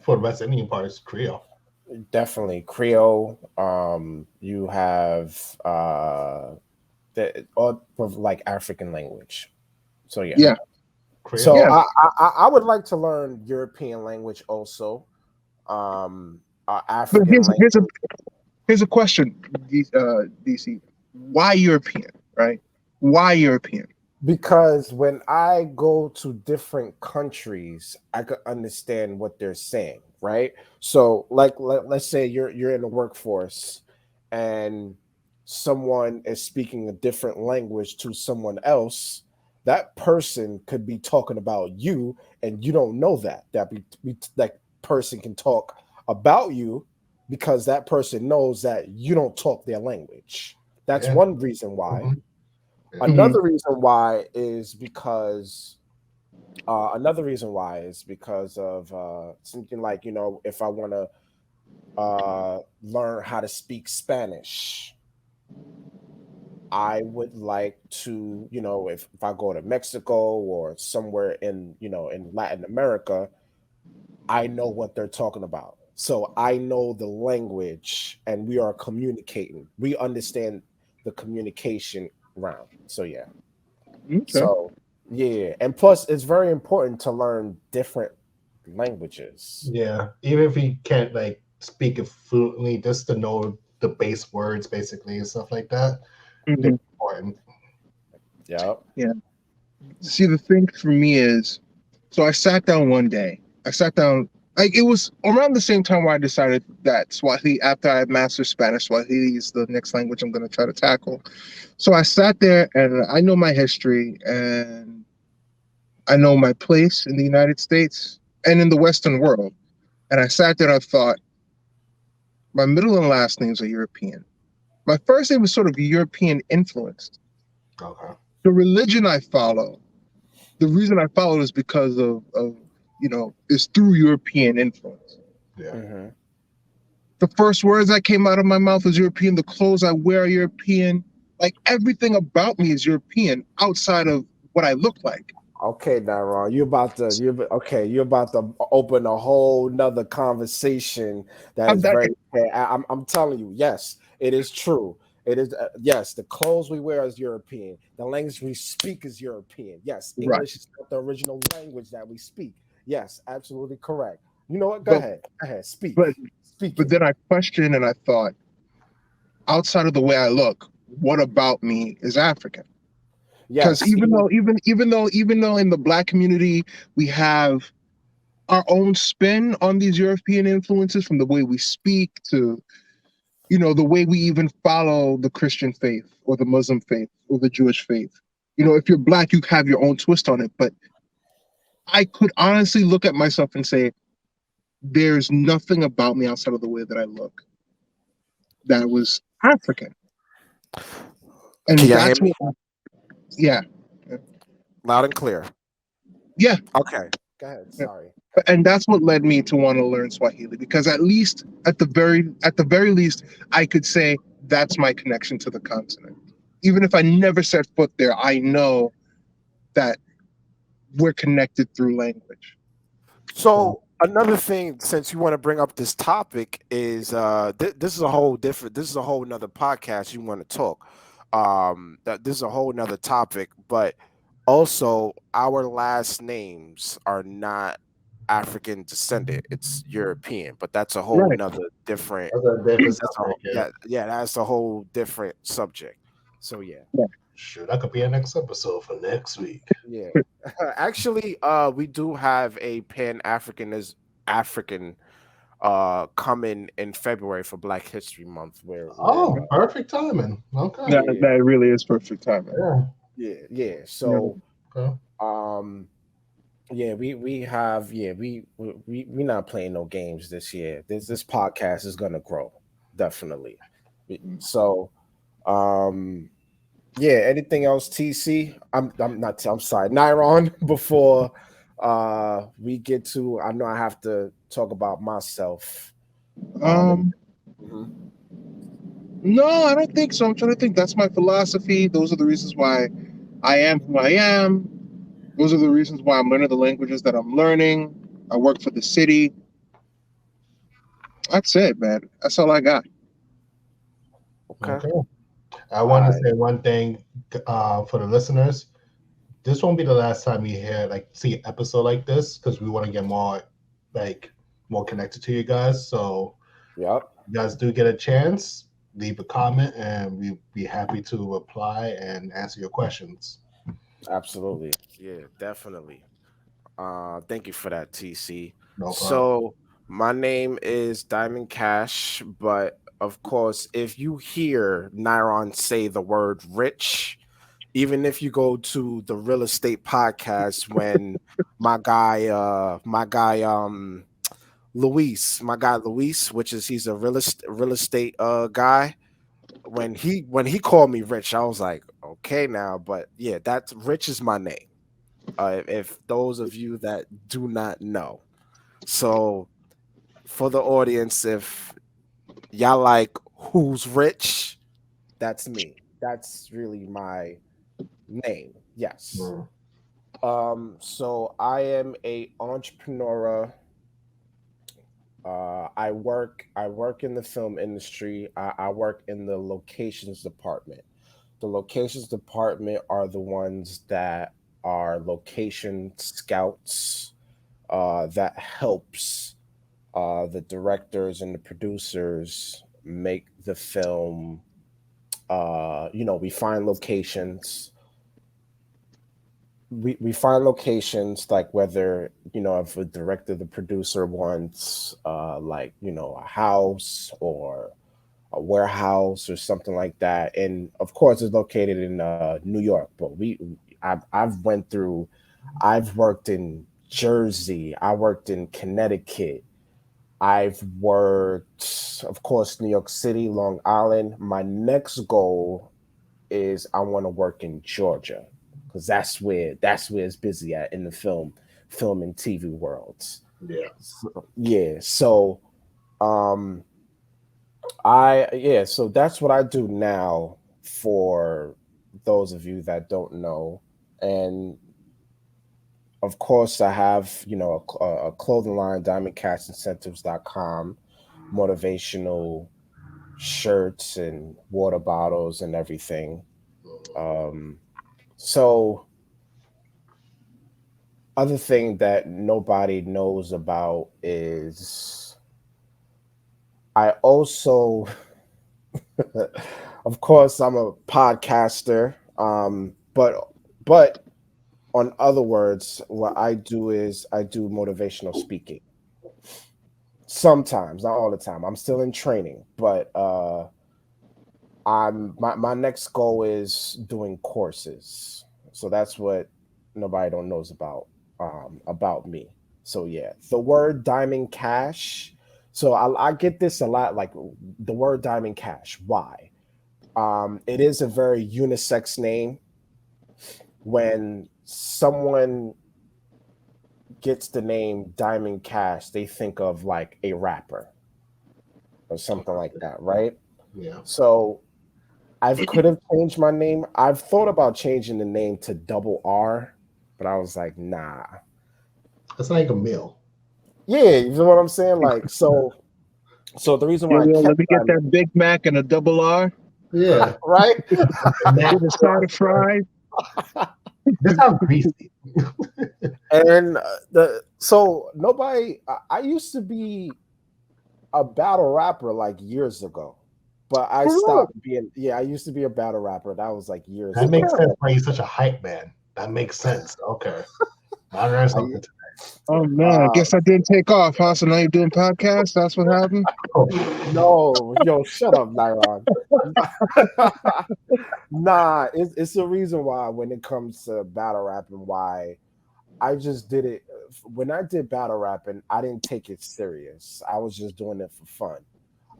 for the West Indian parts Creole. Definitely Creole. You have the all of like African language. So yeah. Yeah, So Creole. yeah. I would like to learn European language also. But African language here's a question, DC. Why European? Right? Why European? because when I go to different countries, I could understand what they're saying, right? So let's say you're in the workforce and someone is speaking a different language to someone else, that person could be talking about you and you don't know that person can talk about you because that person knows that you don't talk their language. That's Yeah. one reason why. Mhm. Yeah. Hmm. Another reason why is because of something like, if I want to learn how to speak Spanish, I would like to, if I go to Mexico or somewhere in Latin America, I know what they're talking about. So I know the language and we are communicating. We understand the communication round. So yeah. Okay. So yeah, and plus it's very important to learn different languages. Yeah. Even if you can't like speak it fluently, just to know the base words basically and stuff like that. They're Hmm. important. Yep. Yeah. See, the thing for me is, so I sat down one day. I sat down. Like it was around the same time where I decided that Swahili, after I mastered Spanish, Swahili is the next language I'm going to try to tackle. So I sat there and I know my history and I know my place in the United States and in the Western world. And I sat there and I thought, my middle and last names are European. My first name was sort of European influenced. Okay. The religion I follow the reason I followed is because of is through European influence. Yeah. Mm-hmm. The first words that came out of my mouth was European. The clothes I wear are European. Like everything about me is European outside of what I look like. Okay, Daron, you're about to open a whole nother conversation that I'm is that very. I'm telling you, yes, it is true. It is yes. The clothes we wear is European. The language we speak is European. Yes, right. English is not the original language that we speak. Yes, absolutely correct. You know what? Go But ahead. Go ahead. but Speak but it. then I questioned and I thought, outside of the way I look, what about me is African? Because Yes, even even though in the black community we have our own spin on these European influences, from the way we speak to the way we even follow the Christian faith or the Muslim faith or the Jewish faith. If you're black, you have your own twist on it. But I could honestly look at myself and say, there's nothing about me outside of the way that I look that was African. can And y'all hear that's me? what, yeah, Loud and clear. yeah. Okay. Go ahead. Yeah. Sorry. Go ahead. And that's what led me to want to learn Swahili, because at least at the very least, I could say that's my connection to the continent. Even if I never set foot there, I know that we're connected through language. So another thing, since you want to bring up this topic, is this is a whole different. This is a whole nother podcast you want to talk. That this is a whole nother topic, but also our last names are not African descendant; it's European. But that's a whole Right. nother different. That's a different That's a subject. Yeah. yeah. That's a whole different subject. So yeah. Yeah. Sure, that could be our next episode for next week. Yeah. Actually, we do have a Pan African coming in February for Black History Month where Oh, perfect timing. Okay. That yeah, that really is perfect timing. Yeah. yeah. Yeah. So Okay. um yeah, we have we not playing no games this year. This podcast is gonna grow, definitely. So um yeah, anything else, TC? I'm not I'm sorry, Nyron, before we get to I know I have to talk about myself. And Um, mhm. no, I don't think so. I'm trying to think. That's my philosophy. Those are the reasons why I am who I am. Those are the reasons why I'm learning the languages that I'm learning. I work for the city. That's it, man. That's all I got. Okay. Okay. I All want to right. say one thing for the listeners. This won't be the last time you see an episode like this, because we want to get like more connected to you guys. So Yep. you guys do get a chance, leave a comment, and we'd be happy to reply and answer your questions. Absolutely. Yeah, definitely. Thank you for that, TC. No problem. So my name is Diamond Cash, but of course, if you hear Nyron say the word rich, even if you go to the real estate podcast when my guy Luis, which is he's a real estate guy, when he called me rich, I was like, okay now, but yeah, that's rich is my name. If those of you that do not know. So for the audience, if y'all like who's rich, that's me. That's really my name. Yes. Mm. So I am a entrepreneur. I work in the film industry. I work in the locations department. The locations department are the ones that are location scouts that helps the directors and the producers make the film. We find locations. We find locations like whether if a director, the producer wants like a house or a warehouse or something like that, and of course it's located in New York. But I've worked in Jersey, I worked in Connecticut, I've worked, of course, New York City, Long Island. My next goal is I want to work in Georgia because that's where it's busy at in the film and TV worlds. Yeah. So um so that's what I do now for those of you that don't know. And of course, I have, a clothing line, diamondcashincentives.com, motivational shirts and water bottles and everything. So, other thing that nobody knows about is I also, of course, I'm a podcaster, but on other words, what I do is I do motivational speaking. Sometimes, not all the time. I'm still in training, but my next goal is doing courses. So that's what nobody don't knows about me. So yeah, the word diamond cash. So I get this a lot, like the word diamond cash. Why? It is a very unisex name. When someone gets the name Diamond Cash, they think of like a rapper or something like that, right? Yeah. So I could have changed my name. I've thought about changing the name to Double R, but I was like, nah. It's like a meal. Yeah, you know what I'm saying? Like, so the reason why I Yo, kept let me get Diamond, that Big Mac and a double R Yeah. right? with a side of fries. This sounds greasy. And nobody. I used to be a battle rapper like years ago, but I For real? stopped being. Yeah, I used to be a battle rapper. That was like years That ago. makes sense why he's such a hype man. That makes sense. Okay. I learned I, something. Oh man, I uh, guess I didn't take off, huh? So now you're doing podcasts? That's what happened? Oh, no, yo, shut up, Lyron. Nah, it's the reason why when it comes to battle rapping, why I just did it. When I did battle rapping, I didn't take it serious. I was just doing it for fun.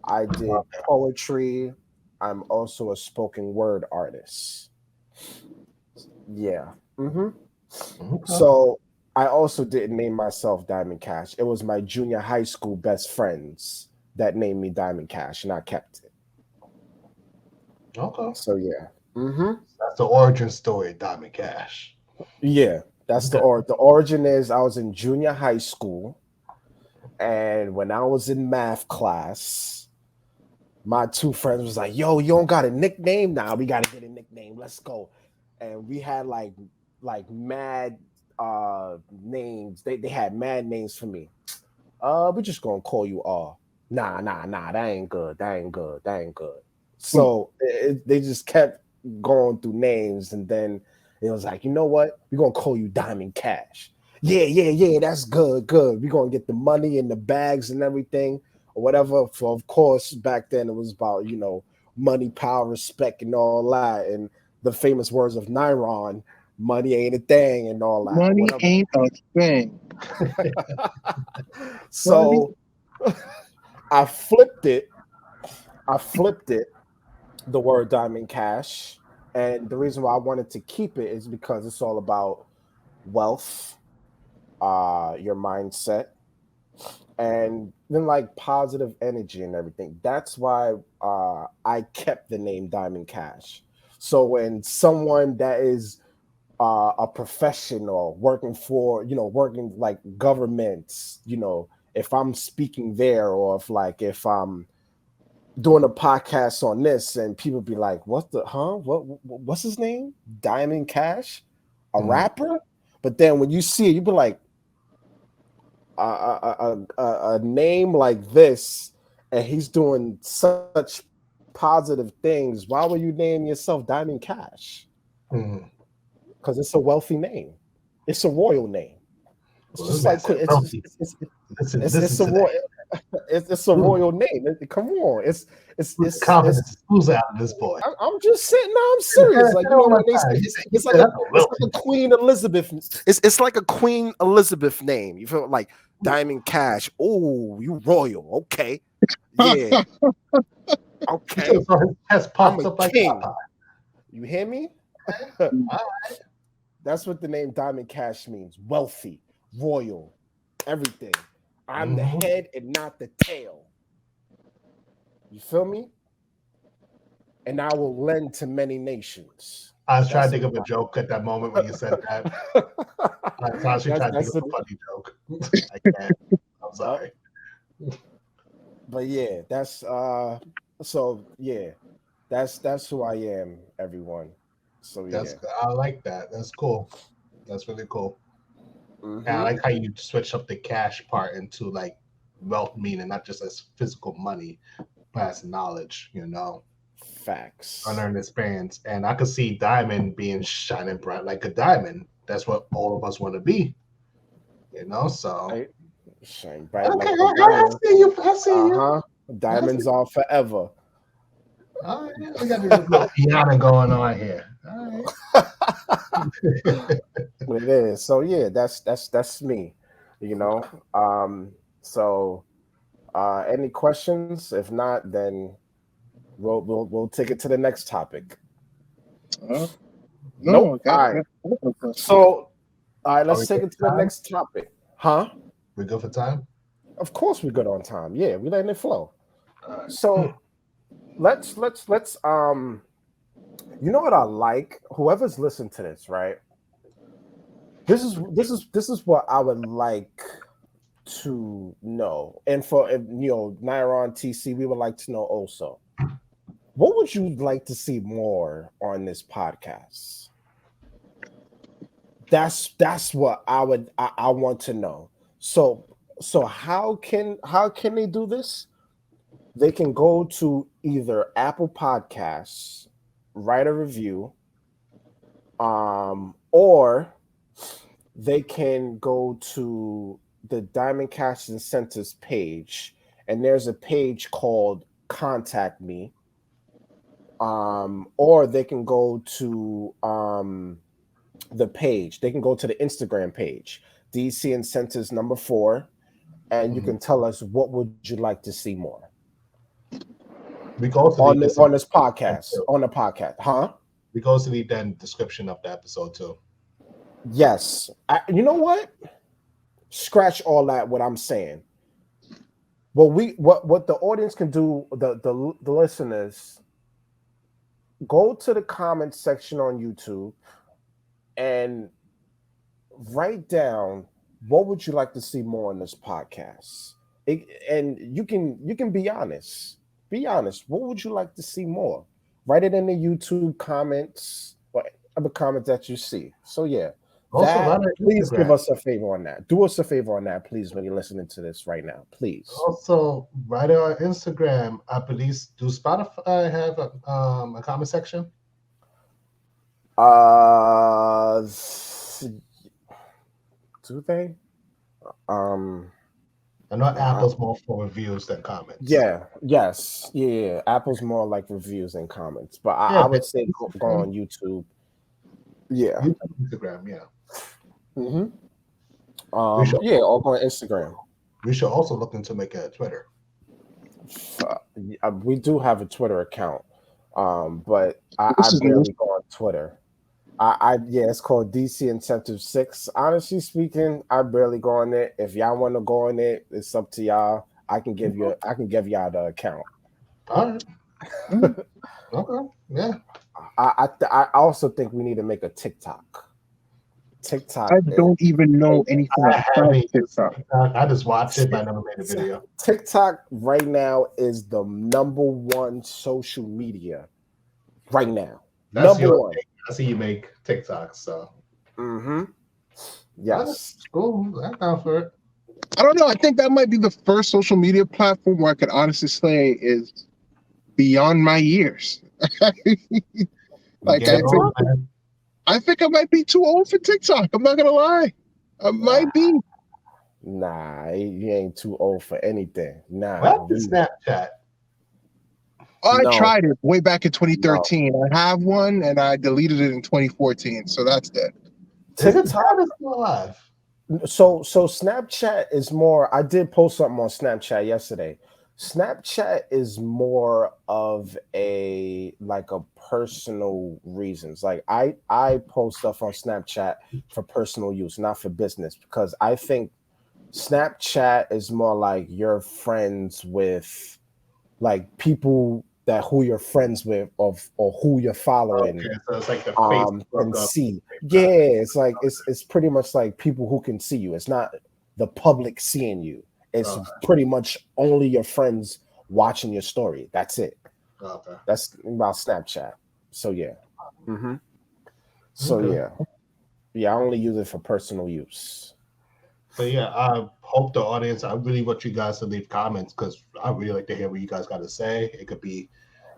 I did poetry. I'm also a spoken word artist. Yeah. okay. So I also didn't name myself Diamond Cash. It was my junior high school best friends that named me Diamond Cash, and I kept it. Okay. So yeah. That's the origin story of Diamond Cash. Yeah. That's the origin is I was in junior high school, and when I was in math class, my two friends was like, "Yo, you don't got a nickname? Now we got to get a nickname. Let's go." And we had like mad names. They had mad names for me. We're just gonna call you R. Nah. That ain't good. That ain't good. That ain't good. So they just kept going through names, and then it was like, you know what? We're gonna call you Diamond Cash. Yeah. That's good. Good. We're gonna get the money and the bags and everything, or whatever. For of course, back then it was about money, power, respect, and all that, and the famous words of Nyron, money ain't a thing, and all that, or Money whatever. ain't a thing. Money. So I flipped it. I flipped it, the word Diamond Cash. And the reason why I wanted to keep it is because it's all about wealth, your mindset, and then like positive energy and everything. That's why I kept the name Diamond Cash. So when someone that is a professional working for working like governments, if I'm speaking there, or if I'm doing a podcast on this and people be like, what the what's his name, Diamond Cash, a rapper? But then when you see it, you be like, a name like this, and he's doing such positive things. Why would you name yourself Diamond Cash? Mhm. Because it's a wealthy name. It's a royal name. It's Well, this just man like said it's wealthy. Listen it's a to that. royal. It's a royal name. Come on, The confidence is oozing out of this boy. I'm just saying. No, I'm serious. Like, Tell him when one they time. say He said, it's like that's a it's wealthy like a Queen Elizabeth. It's like a Queen Elizabeth name. You feel like Diamond Cash. Oh, you royal. Okay, yeah, He said okay. so his chest I'm pops a up like king. Popeye. You hear me? All right. That's what the name Diamond Cash means. Wealthy, royal, everything. I'm the head and not the tail. You feel me? And I will lend to many nations. I was trying to think of a joke at that moment when you said that. I was actually trying to think of a funny joke. I can't. I'm sorry. But yeah, that's that's who I am, everyone. So yeah. I like that. That's cool. That's really cool. And I like how you switch up the cash part into like wealth, meaning not just as physical money, but as knowledge, Facts. Unearned experience. And I could see diamond being shining bright like a diamond. That's what all of us want to be. So right. Shine bright okay, like a diamond. I see you. Diamonds are forever. All right, we got this little piano going on here. All right. It is. So yeah, that's me. So any questions? If not, then we'll take it to the next topic. No. Nope. All right. So all right, let's take it to the next topic. Huh? We good for time? Of course we're good on time. Yeah, we're letting it flow. So let's you know what I like? Whoever's listened to this, right? This is what I would like to know. And for Nairon TC, we would like to know also. What would you like to see more on this podcast? That's what I want to know. So how can they do this? They can go to either Apple Podcasts, write a review, or they can go to the Diamond Cash Incentives page, and there's a page called Contact Me. Or they can go to the page. They can go to the Instagram page, DC Incentives #4, and you can tell us what would you like to see more. We go to on this podcast, on the podcast, huh? We go to the description of the episode too. Yes, you know what? Scratch all that. What I'm saying. Well, what the audience can do, the listeners, go to the comments section on YouTube and write down what would you like to see more on this podcast. And you can be honest. Be honest. What would you like to see more? Write it in the YouTube comments or other comments that you see. So yeah. Also, please give us a favor on that. Do us a favor on that, please, when you're listening to this right now. Please. Also, write it on Instagram. I believe, do Spotify have a comment section? Do they? I know Apple's more for reviews than comments. Yeah. Apple's more like reviews and comments, but I would say go on YouTube. Yeah. Instagram, yeah. Or go on Instagram. We should also look into making a Twitter. We do have a Twitter account, but I barely go on Twitter. It's called DC Incentive 6. Honestly speaking, I barely go on it. If y'all want to go on it, it's up to y'all. I can give y'all the account. All right. Okay. Yeah. I also think we need to make a TikTok. I don't even know anything about TikTok. I just watched it, but I never made a video. TikTok right now is the #1 social media right now. That's #1. I see you make TikToks, so. Yes. That's cool. I'm down for it. I don't know. I think that might be the first social media platform where I could honestly say is beyond my years. I think I might be too old for TikTok. I'm not gonna lie. I might be. Nah, you ain't too old for anything. Nah. What? Snapchat. I tried it way back in 2013. I have one, and I deleted it in 2014. So that's dead. TikTok is still alive. So Snapchat is more. I did post something on Snapchat yesterday. Snapchat is more of a like a personal reasons. Like I post stuff on Snapchat for personal use, not for business, because I think Snapchat is more like you're friends with like people that who you're friends with of or who you're following Okay, so it's like the Facebook can of see. Yeah, it's like it's pretty much like people who can see you. It's not the public seeing you. It's okay, pretty much only your friends watching your story. That's it. okay, That's about Snapchat. So yeah. hmm So okay. yeah. I only use it for personal use. But yeah, I hope the audience. I really want you guys to leave comments because I really like to hear what you guys got to say. It could be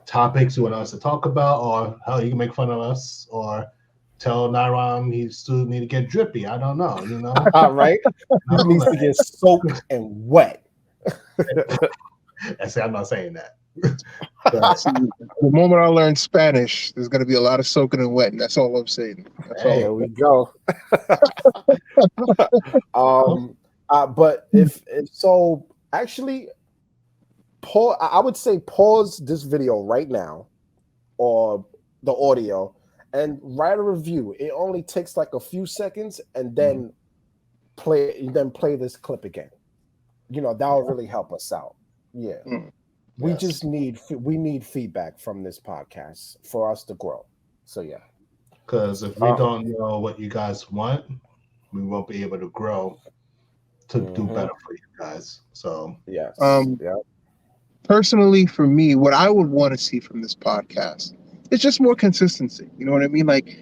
topics you want us to talk about, or hell, you can make fun of us, or tell Nairon he still need to get drippy. I don't know, you know. All right. He No, needs to get soaked and wet. I say I'm not saying that. But See, the moment I learn Spanish, there's going to be a lot of soaking and wetting. That's all I'm saying. That's all. There we go. well, But if so, actually, pause. I would say pause this video right now, or the audio, and write a review. It only takes like a few seconds, and then play this clip again. You know that will really help us out. Yeah, Mm. we yes, just need feedback from this podcast for us to grow. So yeah. because if we don't know what you guys want, we won't be able to grow to do better for you guys. So Yes. Um, Yeah. Personally, for me, what I would want to see from this podcast is just more consistency. You know what I mean? Like,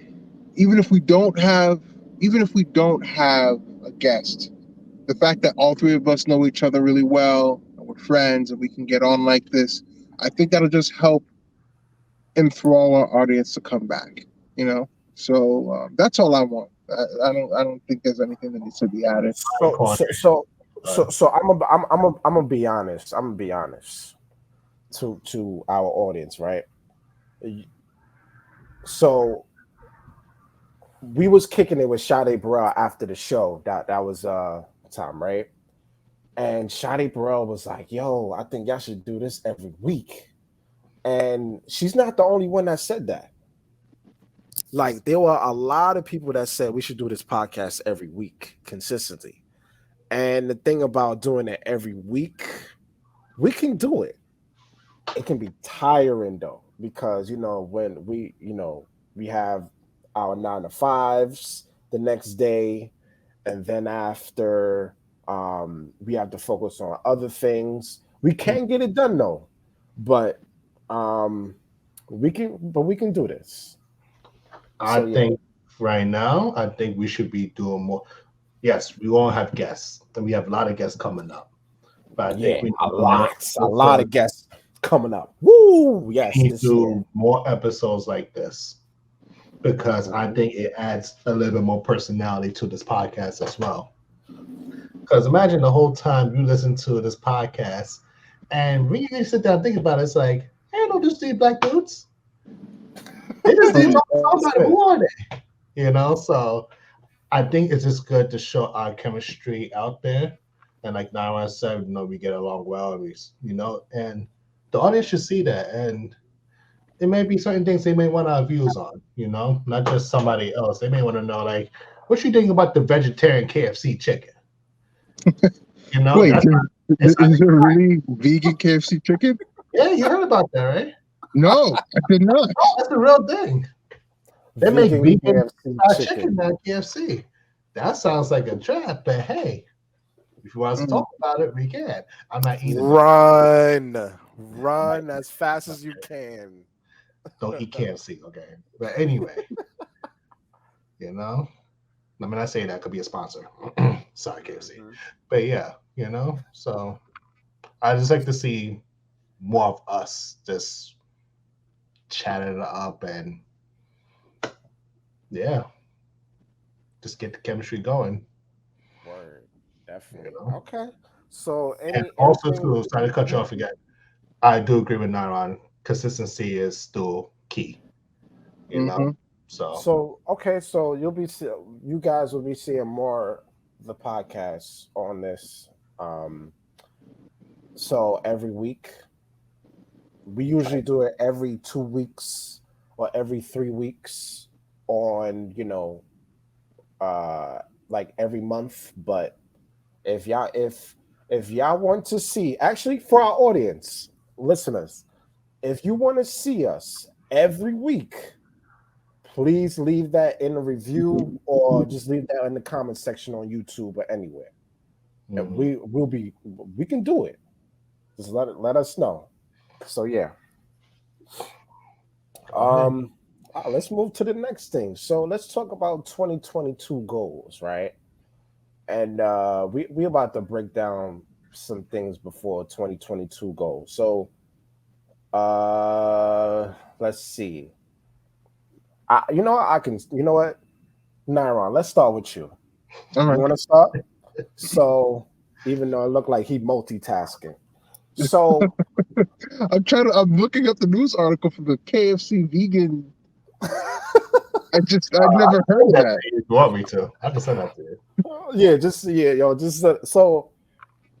even if we don't have, even if we don't have a guest, the fact that all three of us know each other really well and we're friends and we can get on like this, I think that'll just help enthrall our audience to come back. You know, so that's all I want. I don't think there's anything that needs to be added. So so so so so I'm gonna be honest. I'm gonna be honest to our audience, right? So we was kicking it with Sade Burrell after the show. That was time, right? And Sade Burrell was like, "Yo, I think y'all should do this every week." And she's not the only one that said that. Like there were a lot of people that said we should do this podcast every week consistently. And the thing about doing it every week, we can do it. It can be tiring though, because when we have our 9 to 5s the next day, and then after we have to focus on other things. We can get it done though, but um we can do this. I So yeah. think right now, I think we should be doing more. Yes, we won't have guests, and we have a lot of guests coming up. But I think Yeah, we a need to do more lot of episodes. guests coming up. Woo! Yes, We need to this year. do more episodes like this because I Mhm. think it adds a little bit more personality to this podcast as well. Because imagine the whole time you listen to this podcast, and when you sit down and think about it, it's like, hey, no, just these black dudes. They just need to talk to That's somebody. it. Who are they? So I think it's just good to show our chemistry out there. And like Nara said, we get along well, and and the audience should see that. And it may be certain things they may want our views on, not just somebody else. They may want to know, like, what you think about the vegetarian KFC chicken? Wait, That's it's is there really vegan KFC chicken? yeah, you heard about that, right? No, I did not. Oh, that's the real thing. They make Vegan vegan KFC chicken chicken. at KFC. That sounds like a trap, but hey, if you want us to Mm. talk about it, we can. I'm not eating it. Run as fast as you can. Don't eat KFC, okay? But anyway, you know, let me not say that could be a sponsor. Sorry, KFC. Mhm. But yeah, so I just like to see more of us just chatting it up and yeah, just get the chemistry going, Word, you definitely. know. Okay. So And also anything? too, sorry to cut you off again. I do agree with Naran. Consistency is still key, you know. Mm-hmm. So So okay, so you guys will be seeing more of the podcast on this So every week, we usually do it every 2 weeks or every 3 weeks on, like every month. But if y'all want to see, actually for our audience, listeners, if you want to see us every week, please leave that in a review or just leave that in the comment section on YouTube or anywhere. And we can do it. Just let us know. So yeah. Let's move to the next thing. So let's talk about 2022 goals, right? And we about to break down some things before 2022 goals. So let's see. You know what? You know what? Naron, let's start with you. All You right. want to start? So even though it looked like he multitasking. So I'm looking up the news article for the KFC vegan. I never heard of that. If you want me to, I can send that to you. so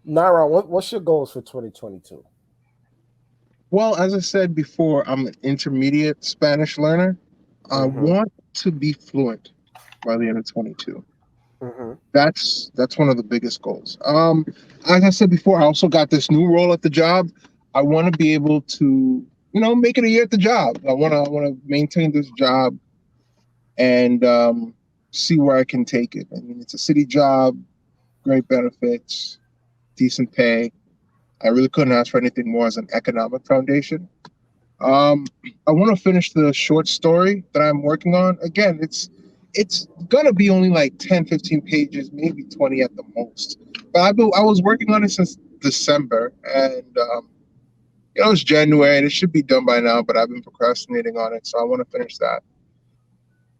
Naron, what's your goals for 2022? Well, as I said before, I'm an intermediate Spanish learner. I want to be fluent by the end of 22. That's one of the biggest goals. As I said before, I also got this new role at the job. I want to be able to, make it a year at the job. I want to maintain this job and see where I can take it. I mean, it's a city job, great benefits, decent pay. I really couldn't ask for anything more as an economic foundation. I want to finish the short story that I'm working on. Again, it's gonna be only like 10, 15 pages, maybe 20 at the most. But I was working on it since December, and it's January, and it should be done by now. But I've been procrastinating on it, so I want to finish that.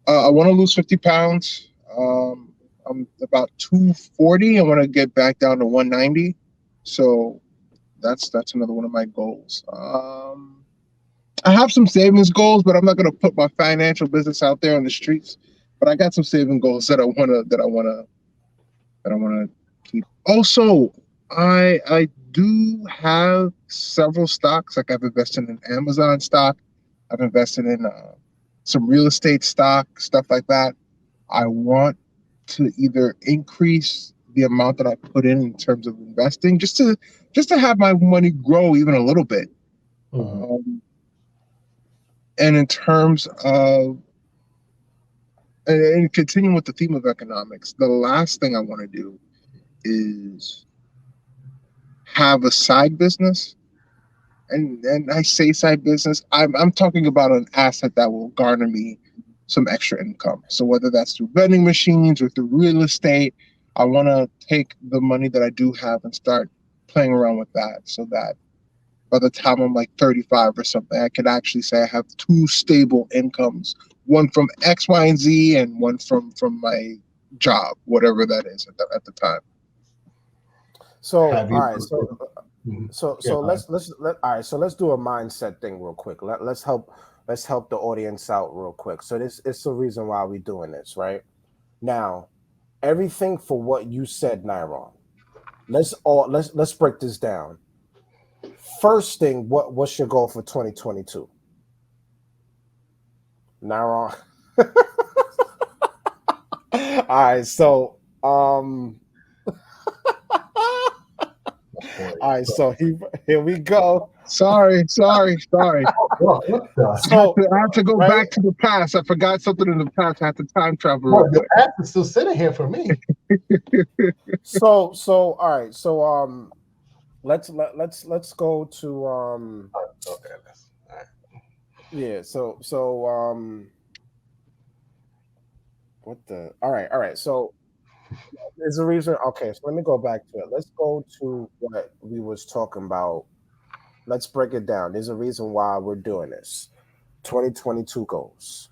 I want to lose 50 pounds. I'm about 240. I want to get back down to 190. So that's another one of my goals. I have some savings goals, but I'm not going to put my financial business out there on the streets. But I got some saving goals that I want to keep. Also, I do have several stocks. Like I've invested in Amazon stock. I've invested in some real estate stock, stuff like that. I want to either increase the amount that I put in terms of investing, just to have my money grow even a little bit. And in terms of, and continuing with the theme of economics, the last thing I want to do is have a side business. And I say side business, I'm talking about an asset that will garner me some extra income. So whether that's through vending machines or through real estate, I want to take the money that I do have and start playing around with that, so that by the time I'm like 35 or something, I could actually say I have two stable incomes, one from X, Y, and Z, and one from my job, whatever that is at the time. So all right, so let's do a mindset thing real quick. Let's help the audience out real quick. So it's the reason why we're doing this, right? Now, everything for what you said, Naron. Let's break this down. First thing, what's your goal for 2022? Naron. All right, so all right, so here we go. Sorry. What So I have to go back to the past. I forgot something in the past. I have to time travel. The past is still sitting here for me. So all right. So let's go to Okay, that's all right. yeah. So what the? All right. So there's a reason. Okay, so let me go back to it. Let's go to what we was talking about. Let's break it down. There's a reason why we're doing this. 2022 goals.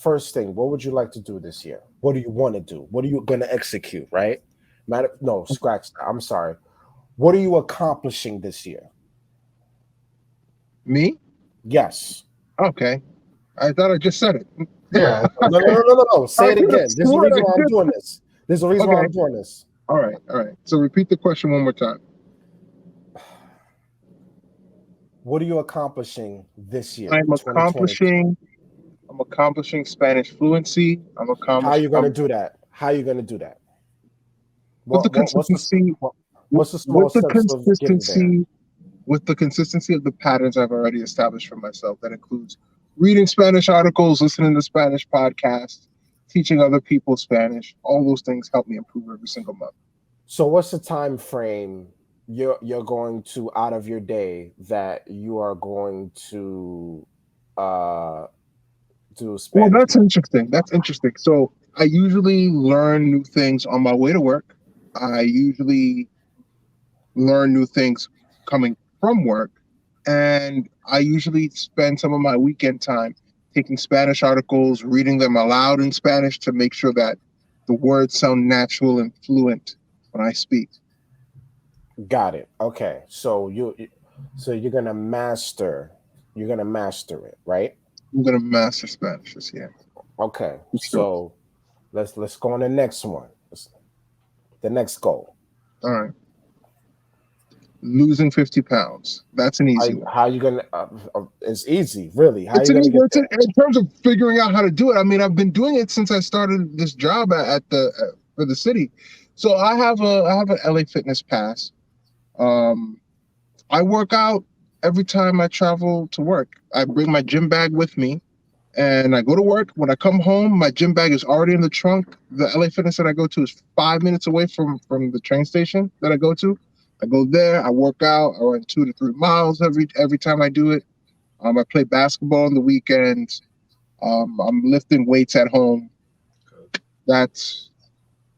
First thing, what would you like to do this year? What do you want to do? What are you going to execute, right? No, scratch that. I'm sorry. What are you accomplishing this year? Me? Yes. Okay. I thought I just said it. Yeah. No. Say it again. There's a reason why I'm doing this. There's a reason why I'm doing this. All right. So repeat the question one more time. what are you accomplishing this year, I'm 2022? accomplishing. I'm accomplishing Spanish fluency. I'm How are accomplishing. you gonna do that? How are you gonna do that? With the What's the consistency, what, w- what's the small with the steps of getting there? consistency, with the consistency of the patterns I've already established for myself. That includes reading Spanish articles, listening to Spanish podcasts, teaching other people Spanish. All those things help me improve every single month. So what's the time frame you're going to out of your day that you are going to uh do Well, Spanish? that's interesting. That's interesting. So I usually learn new things on my way to work. I usually learn new things coming from work. And I usually spend some of my weekend time taking Spanish articles, reading them aloud in Spanish to make sure that the words sound natural and fluent when I speak. Got it. Okay. So you're gonna master it, right? I'm going to master Spanish this year. Okay. For sure. So let's go on the next one. The next goal. All right. Losing 50 pounds. That's an easy one. How you gonna? It's easy, really. How It's you an gonna easy, get there? in terms of figuring out how to do it. I mean, I've been doing it since I started this job at the for the city. So I have an LA Fitness pass. Um, I work out every time I travel to work. I bring my gym bag with me and I go to work. When I come home, my gym bag is already in the trunk. The LA Fitness that I go to is 5 minutes away from the train station that I go to. I go there, I work out, I run 2 to 3 miles every time I do it. I play basketball on the weekends. I'm lifting weights at home. That's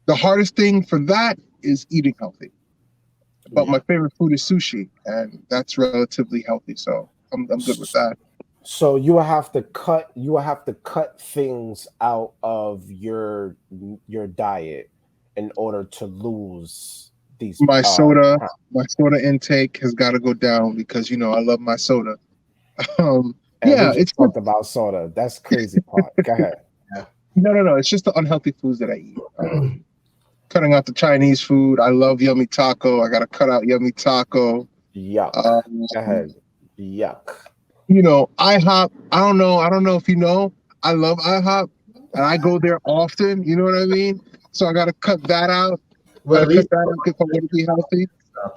the hardest thing for that is eating healthy. But my Yeah. favorite food is sushi, and that's relatively healthy. So I'm good with that. So you will have to cut things out of your diet in order to lose these My soda, pounds. my soda intake has got to go down because I love my soda. And we Yeah, just it's talked about soda. That's crazy part. Go ahead. Yeah. no. It's just the unhealthy foods that I eat. Cutting out the Chinese food. I love yummy taco. I got to cut out yummy taco. Yuck. Um, Go ahead. Yuck. IHOP. I don't know if you know. I love IHOP, and I go there often. You know what I mean? So I got to cut that out. Got Well, to at cut least that out if I want to be healthy.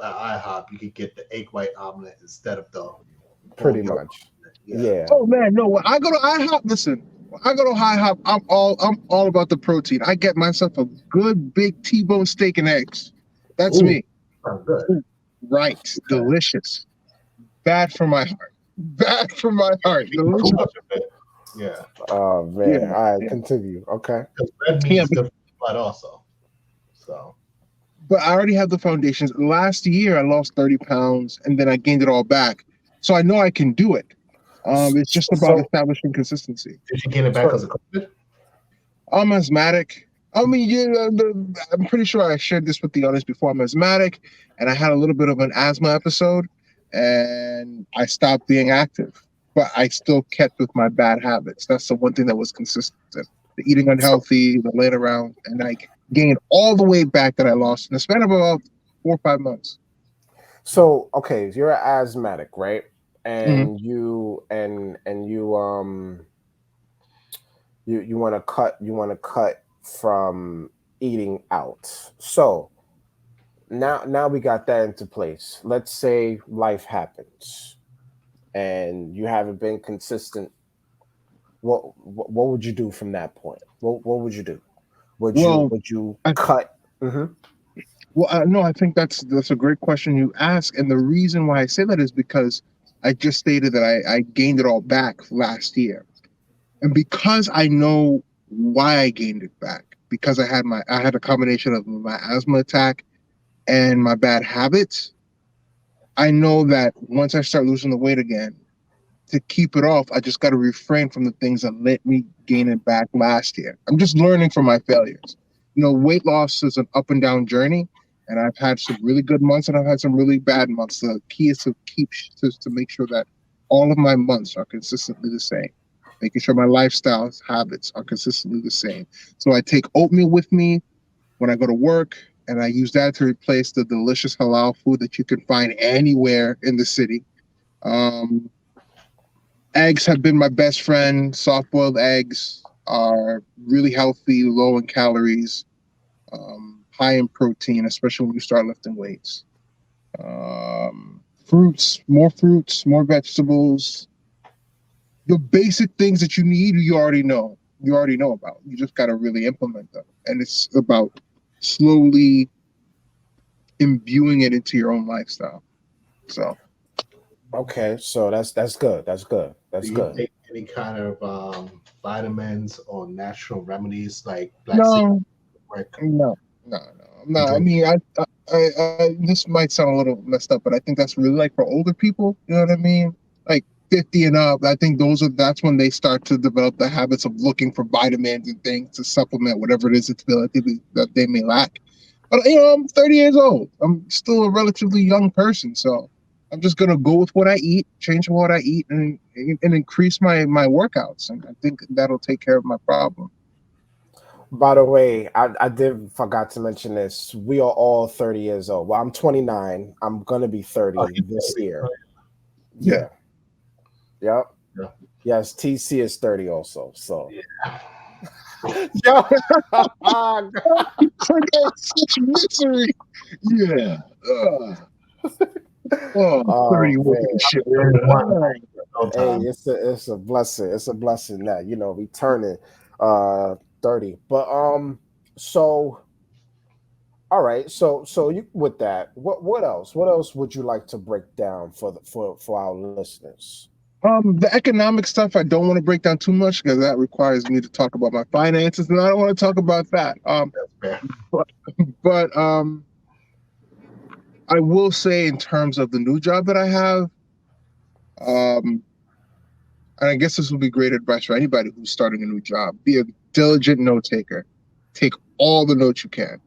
at IHOP, you could get the egg white omelet instead of the whole Pretty yolk. much. Yeah. Yeah. Oh man, no. When I go to IHOP, listen. When I go to IHOP, I'm all about the protein. I get myself a good big T-bone steak and eggs. That's Ooh, me. sounds good. Ooh, right, delicious. Bad for my heart. Bad for my heart. You eat too Delicious. much of it. Yeah. Oh Yeah, man. All right, yeah, continue. Okay. Because red meat yeah. is good for the blood also. So But I already have the foundations. Last year, I lost 30 pounds and then I gained it all back. So I know I can do it. It's just about So establishing consistency. did you get it back so because of COVID? I'm asthmatic. I mean, I'm pretty sure I shared this with the audience before. I'm asthmatic and I had a little bit of an asthma episode and I stopped being active. But I still kept with my bad habits. That's the one thing that was consistent. The eating so unhealthy, the laying around, and I gained all the weight back that I lost in the span of about 4 or 5 months. so okay, you're an asthmatic, right? Hmm. And you want to cut from eating out. So now we got that into place. Let's say life happens and you haven't been consistent. What would you do from that point? What would you do? Well, Would you I, cut? Hmm. no, I think that's a great question you ask, and the reason why I say that is because I just stated that I gained it all back last year, and because I know why I gained it back, because I had a combination of my asthma attack and my bad habits. I know that once I start losing the weight again, to keep it off, I just got to refrain from the things that let me gain it back last year. I'm just learning from my failures. Weight loss is an up and down journey, and I've had some really good months and I've had some really bad months. The key is to make sure that all of my months are consistently the same, making sure my lifestyle habits are consistently the same. So I take oatmeal with me when I go to work, and I use that to replace the delicious halal food that you can find anywhere in the city. Um, Eggs have been my best friend. Soft-boiled eggs are really healthy, low in calories, high in protein, especially when you start lifting weights. Fruits, more vegetables. The basic things that you need, you already know. You already know about. You just got to really implement them. And it's about slowly imbuing it into your own lifestyle. So, Okay, so that's good. That's good. Do That's you good. take any kind of vitamins or natural remedies like black seed? no, Work? no. I'm You not. I drink? mean, this might sound a little messed up, but I think that's really like for older people. You know what I mean? Like 50 and up. I think that's when they start to develop the habits of looking for vitamins and things to supplement whatever it is that they may lack. But I'm 30 years old. I'm still a relatively young person, so I'm just gonna go with what I eat, change what I eat, and increase my workouts, and I think that'll take care of my problem. By the way, I did forgot to mention this. We are all 30 years old. Well, I'm 29. I'm gonna be Oh, 30 you this year. Yeah. Yeah. Yep. yeah. Yes, TC is 30 also. So Yeah. yo. Such misery. Yeah. Oh, Oh 30 working man. shit. There's one no Hey, time. it's a blessing. It's a blessing that, we turning 30. But so all right, so you with that, what else? What else would you like to break down for our listeners? The economic stuff I don't want to break down too much because that requires me to talk about my finances, and I don't want to talk about that. Fair. But, but I will say in terms of the new job that I have, um, and I guess this will be great advice for anybody who's starting a new job. Be a diligent note taker. Take all the notes you can.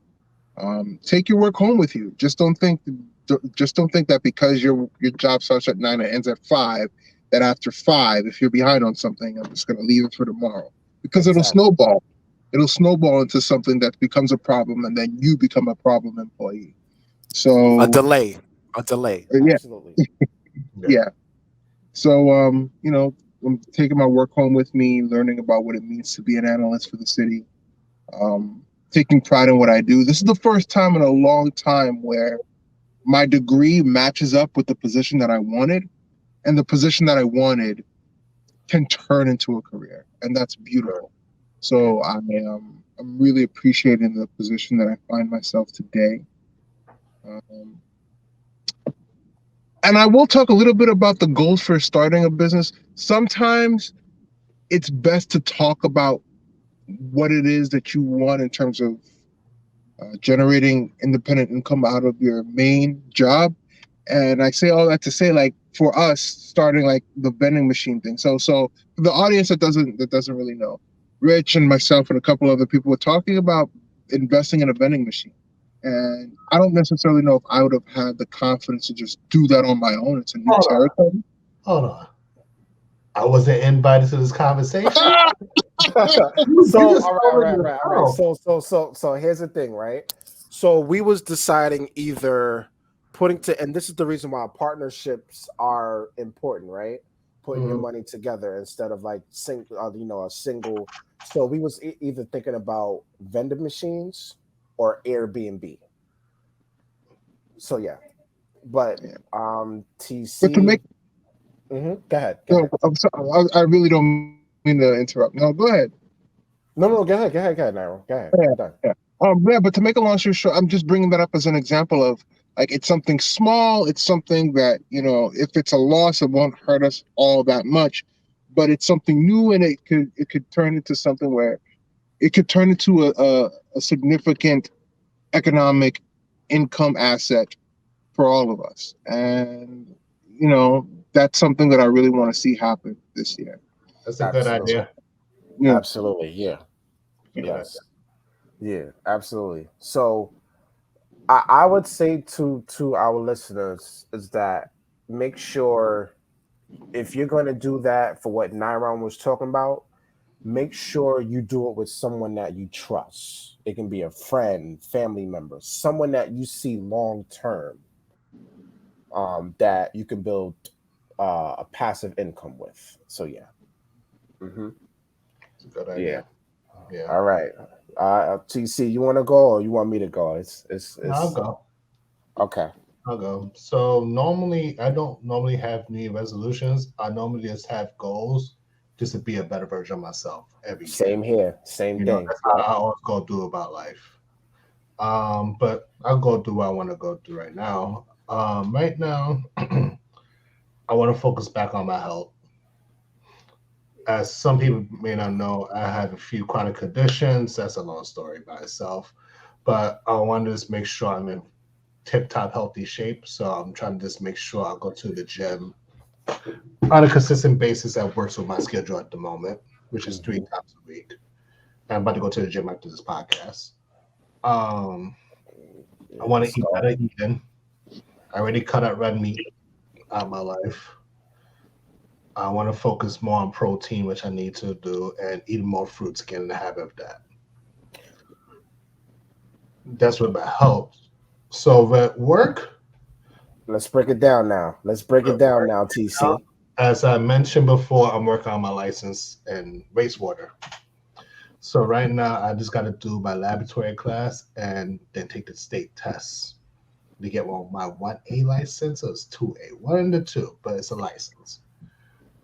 Take your work home with you. Just don't think that because your job starts at 9 and ends at 5, that after 5, if you're behind on something, I'm just going to leave it for tomorrow because it'll Exactly. snowball. It'll snowball into something that becomes a problem, and then you become a problem employee. A So delay. A delay. yeah, Absolutely. Yeah. yeah. So I'm taking my work home with me, learning about what it means to be an analyst for the city. Taking pride in what I do. This is the first time in a long time where my degree matches up with the position that I wanted, and the position that I wanted can turn into a career, and that's beautiful. So I'm really appreciating the position that I find myself today. Um, and I will talk a little bit about the goals for starting a business. Sometimes it's best to talk about what it is that you want in terms of generating independent income out of your main job. And I say all that to say, like, for us starting like the vending machine thing. So for the audience that doesn't really know, Rich and myself and a couple other people were talking about investing in a vending machine. And I don't necessarily know if I would have had the confidence to just do that on my own. It's a new Hold on. territory. Hold on. I wasn't invited to this conversation. You So just all right, all told right, me all to right, all right. go. So here's the thing, right? So we was deciding either putting to, and this is the reason why partnerships are important, right? Putting your Mhm. money together instead of like a single. So we was either thinking about vending machines or Airbnb. So yeah, but Yeah. But to TC. make Go ahead, go no, ahead. I'm sorry, I really don't mean to interrupt. No, go ahead. No, no, go ahead, Nairo. Go ahead. Yeah, I'm done. yeah. Yeah, but to make a long story short, I'm just bringing that up as an example of like it's something small. It's something that if it's a loss, it won't hurt us all that much. But it's something new, and it could turn into something where it could turn into a significant economic income asset for all of us. And that's something that I really want to see happen this year. That's a good Absolutely. idea. Yeah, Absolutely. Yeah. Good idea. Yes. Yeah, absolutely. So I would say to our listeners is that make sure if you're going to do that for what Nyron was talking about, make sure you do it with someone that you trust. It can be a friend, family member, someone that you see long term, that you can build a passive income with. So yeah. Hmm. It's a good Yeah. idea. Yeah. All right. TC, you want to go or you want me to go? I'll It's go. okay. I'll go. So normally, I don't normally have New Year resolutions. I normally just have goals just to be a better version of myself every year. Same here. Same thing. That's how Yep. I always go do about life. But I'll go do what I want to go do right now. Right now, I want to focus back on my health. As some people may not know, I have a few chronic conditions. That's a long story by itself. But I want to just make sure I'm in tip top healthy shape. So I'm trying to just make sure I go to the gym on a consistent basis that works with my schedule at the moment, which is three Hmm. times a week. I'm about to go to the gym after this podcast. Um, I want Let's to eat go. better eating. I already cut out red meat out of my life. I want to focus more on protein, which I need to do, and eat more fruits, get in the habit of that. That's what helps. So at work, Let's break it down now. Let's break it at down work now, now, TC. as I mentioned before, I'm working on my license in wastewater. So right now, I just got to do my laboratory class and then take the state tests to get my 1A license. So it's 2A, one and the two, but it's a license.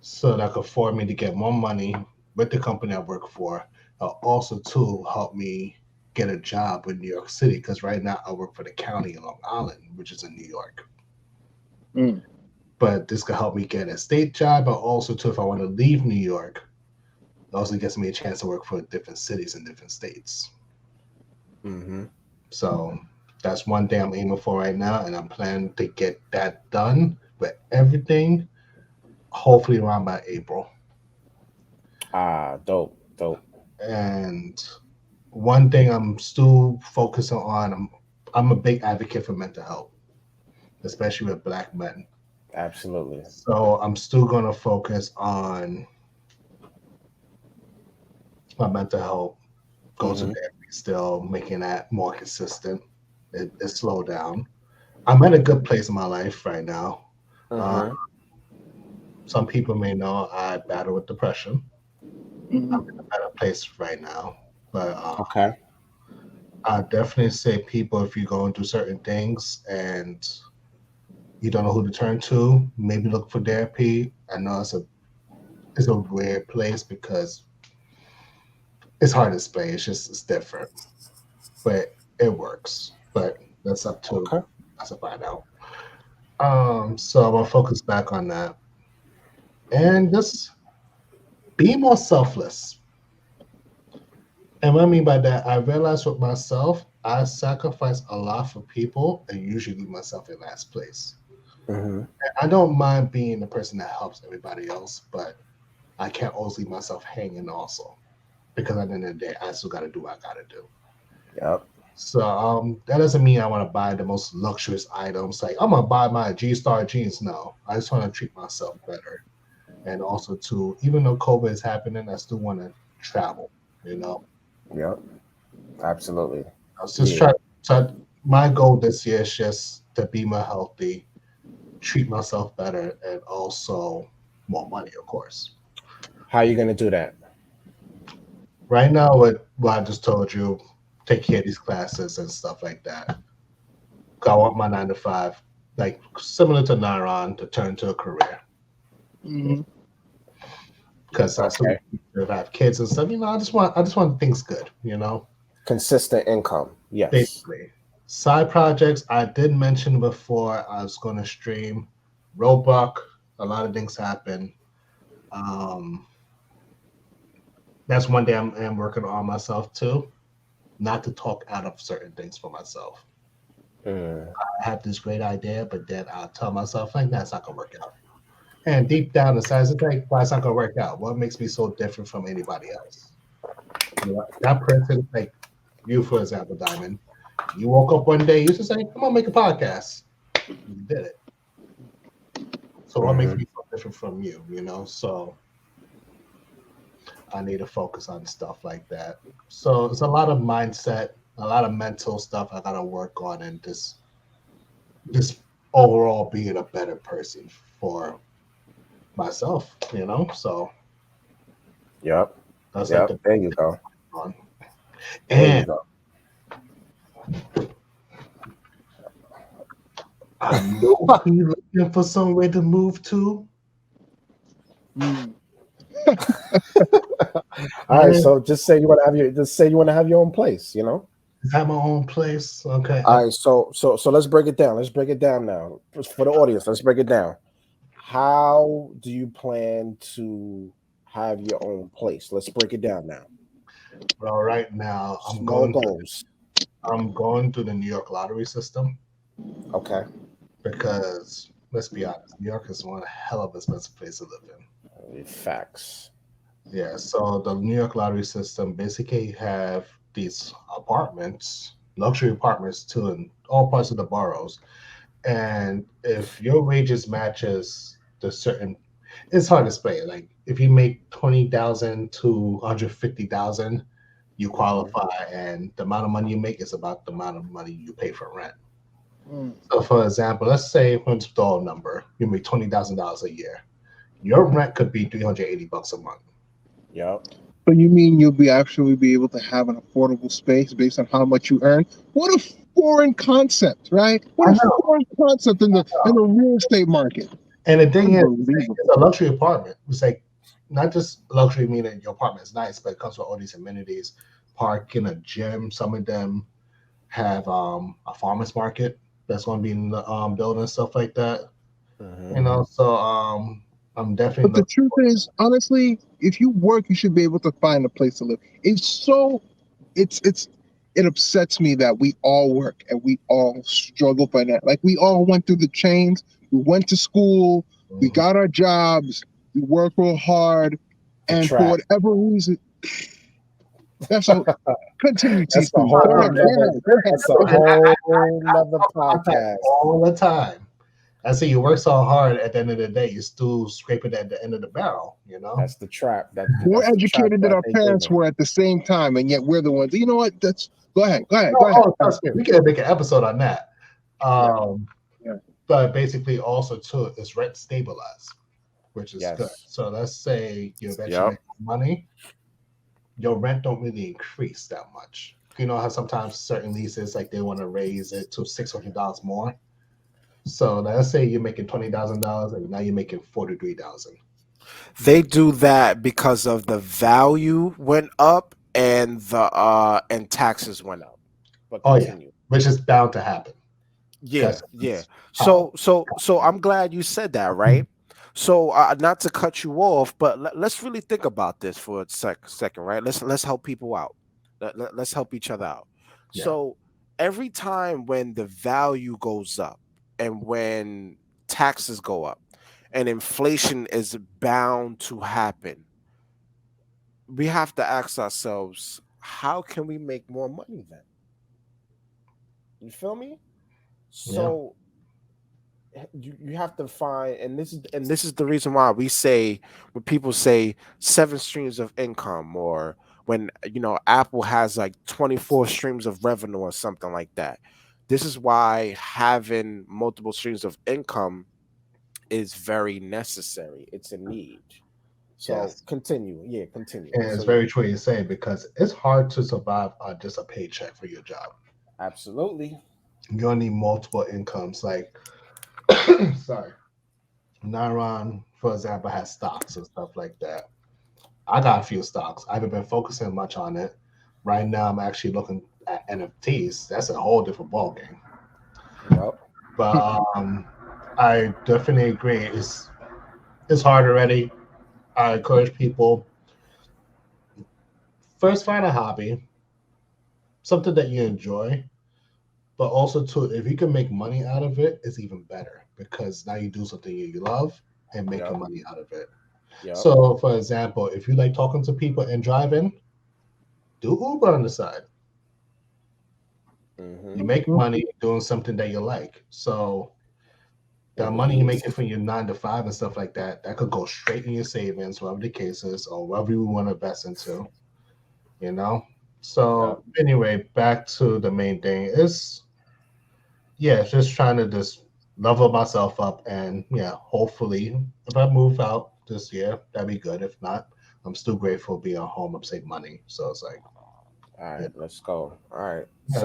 So that could afford me to get more money with the company I work for. Also, to help me get a job in New York City because right now I work for the county in Long Island, which is in New York. Mm. But this could help me get a state job, but also too if I want to leave New York, it also gives me a chance to work for different cities in different states. Hmm. So that's one thing I'm aiming for right now, and I'm planning to get that done with everything, hopefully around by April. Dope, dope. And one thing I'm still focusing on, I'm a big advocate for mental health, especially with Black men. Absolutely. So I'm still going to focus on my mental health, go to Hmm. therapy, still making that more consistent. It slowed down. I'm at a good place in my life right now. Uh, Hmm. some people may know I battle with depression. I'm Mhm. in a better place right now, but Okay. I definitely say people if you're going through certain things and you don't know who to turn to, maybe look for therapy. I know it's a weird place because it's hard to explain. It's different, but it works. But that's up to Okay. us to find out. So I'm gonna focus back on that and just be more selfless. And what I mean by that, I realized with myself, I sacrifice a lot for people and usually leave myself in last place. Hmm. I don't mind being the person that helps everybody else, but I can't always leave myself hanging also because at the end of the day, I still got to do what I got to do. Yep. So that doesn't mean I want to buy the most luxurious items. Like I'm gonna buy my G Star jeans. No, I just want to treat myself better. And also, too, even though COVID is happening, I still want to travel. You know, Yep. Absolutely. I was just Yeah. trying. So my goal this year is just to be more healthy, treat myself better, and also more money, of course. How you gonna do that? Right now, with what I just told you, take care of these classes and stuff like that. I want my 9 to 5, like similar to Naran, to turn to a career Mhm. because I still Okay. have kids and stuff. I just want things good. Consistent income. Yes. Basically. Side projects, I did mention before I was going to stream Roblox. A lot of things happen. Um, that's one day I'm working on myself too, not to talk out of certain things for myself. Mm. I have this great idea, but then I'll tell myself, like, that's not going to work out. And deep down inside, it's like, why it's not going to work out? What makes me so different from anybody else? That person, like you, for example, Diamond, you woke up one day, you just like, I'm going to make a podcast. You did it. So what makes Hmm. me so different from you? So I need to focus on stuff like that. So it's a lot of mindset, a lot of mental stuff I gotta work on and just overall being a better person for myself, you know. So Yep. that's like Yep. the There you go. one. There you And go. I'm low key looking for somewhere to move to. Mm. All right. And So just say you want to have your own place. You know. have my own place. Okay. All right. So let's break it down. Let's break it down now for the audience. Let's break it down. How do you plan to have your own place? Let's break it down now. Well, right now Small goals. I'm going to the New York lottery system Okay. because let's be honest, New York is one hell of an expensive place to live in. Facts. Yeah, so the New York lottery system basically have these apartments, luxury apartments too, in all parts of the boroughs. And if your wages matches the certain, it's hard to explain. Like if you make 20,000 to 150,000, you Hmm. qualify, and the amount of money you make is about the amount of money you pay for rent. Mm. So, for example, let's say let's throw a number. You make $20,000 a year. Your rent could be $380 a month. Yep. So you mean you'll be actually be able to have an affordable space based on how much you earn? What a foreign concept, right? What I a know. foreign concept in the real estate market. And the thing is, it's Unbelievable. a luxury apartment. It's like not just luxury meaning your apartment is nice, but it comes with all these amenities, parking, a gym. Some of them have a farmers market that's going to be in the building, stuff like that. Hmm. You know, so I'm definitely But the looking truth for. is, honestly, if you work, you should be able to find a place to live. It's so it's it upsets me that we all work and we all struggle financially. Like we all went through the chains. We went to school. We Mhm. got our jobs. We work real hard, The and for trap. whatever reason, that's a continue. That's a TC, go whole ahead. Go nother. ahead. Go ahead. That's a Go ahead. And whole nother talk about that podcast. all the time. I say you work so hard. At the end of the day, you're still scraping at the end of the barrel. You know. That's the trap. More That's the trap educated than that our they gave parents them. were at the same time, and yet we're the ones. You know what? That's go ahead. Go ahead. No, Go ahead. oh, trust me, we can make an episode on that. Yeah. Um, Yeah. but basically, also too, is rent stabilized, which is good. Yes. So let's say you eventually Yep. make money, your rent don't really increase that much. You know how sometimes certain leases like they want to raise it to $600 more. So let's say you're making $20,000 and now you're making 43,000. They do that because of the value went up and taxes went up. But Oh yeah, continue. which is bound to happen Yeah, because yeah. oh So I'm glad you said that, right? So not to cut you off, but let's really think about this for a second, right? Let's help people out. Let's help each other out. yeah, So every time when the value goes up and when taxes go up and inflation is bound to happen, we have to ask ourselves, how can we make more money then? You feel me? yeah, So you have to find, and this is the reason why we say, when people say seven streams of income, or when Apple has like 24 streams of revenue or something like that. This is why having multiple streams of income is very necessary. It's a need. So yes. continue. Yeah, continue. And it's So very true you say because it's hard to survive on just a paycheck for your job. absolutely. You're gonna need multiple incomes. Like, sorry, Naran, for example, has stocks and stuff like that. I got a few stocks. I haven't been focusing much on it. Right now, I'm actually looking at NFTs. That's a whole different ballgame. Yep. But I definitely agree. It's hard already. I encourage people first find a hobby, something that you enjoy, but also too, if you can make money out of it, it's even better because now you do something you love and making Yep. money out of it. Yep. So, for example, if you like talking to people and driving, do Uber on the side. Mm-hmm. You make money doing something that you like. So the money you make Indeed. it from your 9 to 5 and stuff like that, that could go straight in your savings, whatever the case is, or whatever you want to invest into, you know? Yep. So anyway, back to the main thing is, yeah, just trying to just level myself up, and yeah, hopefully, if I move out this year, that'd be good. If not, I'm still grateful being at home. I'm saving money, so it's like, All yeah, right, let's go. All right, yeah,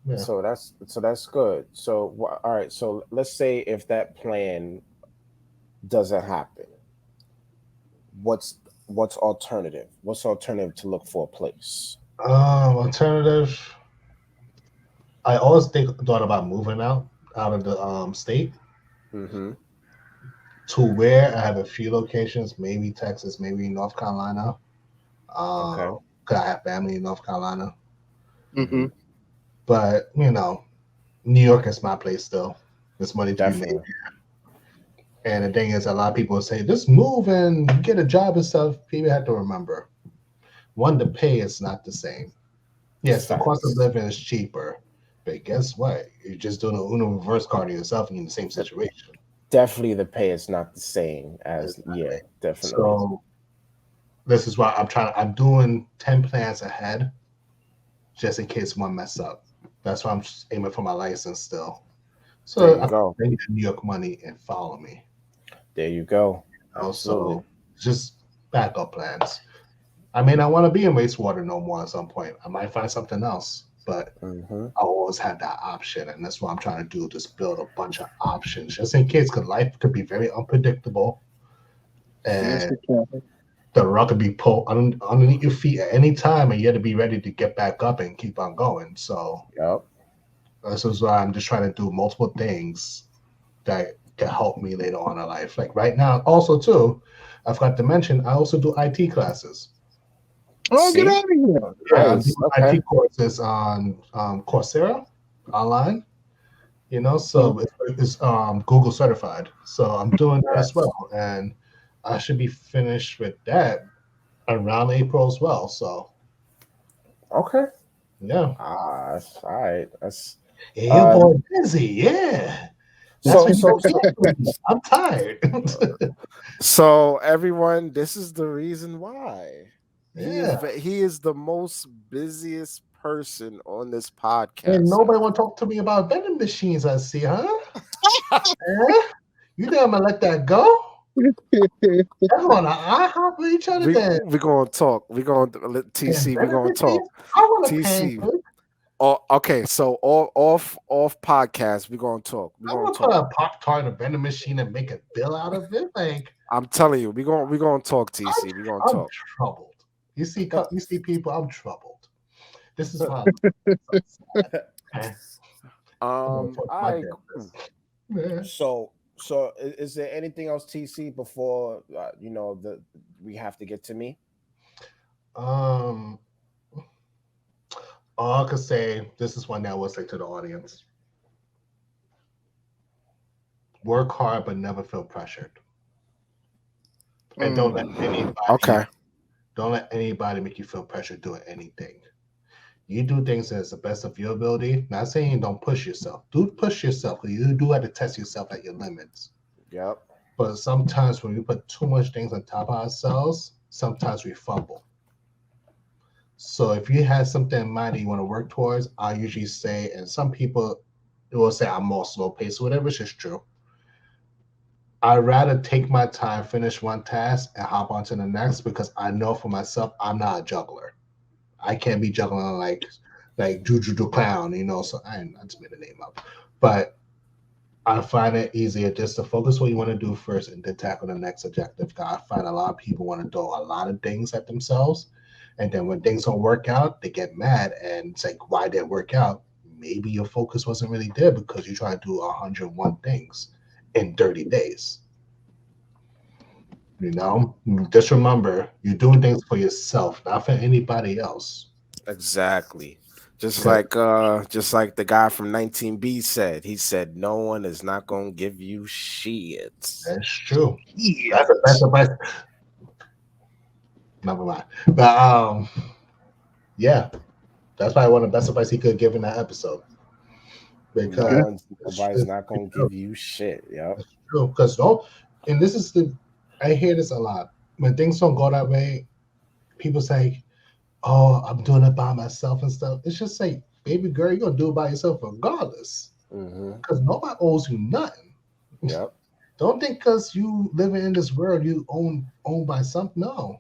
yeah. so that's good. So all right, so let's say if that plan doesn't happen, what's what's alternative? What's alternative to look for a place? Alternative. I always thought about moving out of the state Mm-hmm. to where I have a few locations, maybe Texas, maybe North Carolina. Okay. 'Cause I have family in North Carolina, Mm-hmm. Mm-hmm. but New York is my place still. There's money to be made. Definitely. And the thing is, a lot of people say, just move and get a job and stuff. People have to remember, one, the pay is not the same. Yes, the cost of Facts. living is cheaper, but guess what? You're just doing a Uno reverse card on yourself and you're in the same situation. Definitely, the pay is not the same as, yeah, Exactly. definitely. So this is why I'm doing 10 plans ahead just in case one mess up. That's why I'm just aiming for my license still. There So you I can go. bring the New York money and follow me. There you go. Absolutely. So just backup plans. I mean, I want to be in wastewater no more at some point. I might find something else, but Mm-hmm. I always have that option, and that's what I'm trying to do. Just build a bunch of options, just in case, because life could be very unpredictable, Yes, and it can. the rug could be pulled underneath your feet at any time, and you have to be ready to get back up and keep on going. So Yep. this is why I'm just trying to do multiple things that can help me later on in life. Like right now, also too, I forgot to mention, I also do IT classes. Oh, get See? out of here! Yeah, I'm Nice. doing Okay. IT courses on Coursera online. Mhm. So it's Google certified. So I'm doing that as Yes. well, and I should be finished with that around April as well. So Okay. yeah, That's all right. That's yeah, your uh boy busy. Yeah, that's so what you so so do. I'm tired. so everyone, this is the reason why. Yeah, He is the most busiest person on this podcast, and sir. nobody want to talk to me about vending machines. I see, huh? Eh? You think I'm gonna let that go? That's on an IHOP for each other. Then We gonna talk. We gonna let and TC. We vending gonna talk. machines. I want a TC. pancake. Oh, okay. So off podcast. We gonna talk. We I gonna want to put talk. a Pop Tart in a vending machine and make a bill out of it. Like I'm telling you. We gonna talk. I'm, TC. We gonna I'm talk. troubled. You see people. I'm troubled. This is why. Okay, I'm gonna talk my I business. Yeah. so is there anything else, TC, before the we have to get to me? Um, all I could say, this is one that I will say to the audience: work hard, but never feel pressured, and Okay. don't let anybody make you feel pressured doing anything. You do things as the best of your ability. Not saying don't push yourself. Do push yourself. You do have to test yourself at your limits. Yep. But sometimes when we put too much things on top of ourselves, sometimes we fumble. So if you have something in mind that you want to work towards, I usually say, and some people will say I'm more slow paced, whatever, which is true. I'd rather take my time, finish one task, and hop on to the next because I know for myself I'm not a juggler. I can't be juggling like Juju the Clown, So I just made a name up, but I find it easier just to focus what you want to do first and then tackle the next objective. I find a lot of people want to do a lot of things at themselves, and then when things don't work out, they get mad and it's like, why did it work out? Maybe your focus wasn't really there because you try to do 101 things in 30 days. You know, just remember you're doing things for yourself, not for anybody else. Exactly. Because Just like the guy from 19B said. He said no one is not gonna give you shit. that's true. Yeah. That's the best advice. Never mind. But yeah, that's probably one of the best advice he could give in that episode Okay. because Nobody's not gonna give you shit. Yep. it's true. Because don't, and this is I hear this a lot. When things don't go that way, people say, "Oh, I'm doing it by myself and stuff." It's just like, baby girl, you're gonna do it by yourself regardless. Mm-hmm. because nobody owes you nothing. Yep. Don't think because you living in this world you owned by something. No,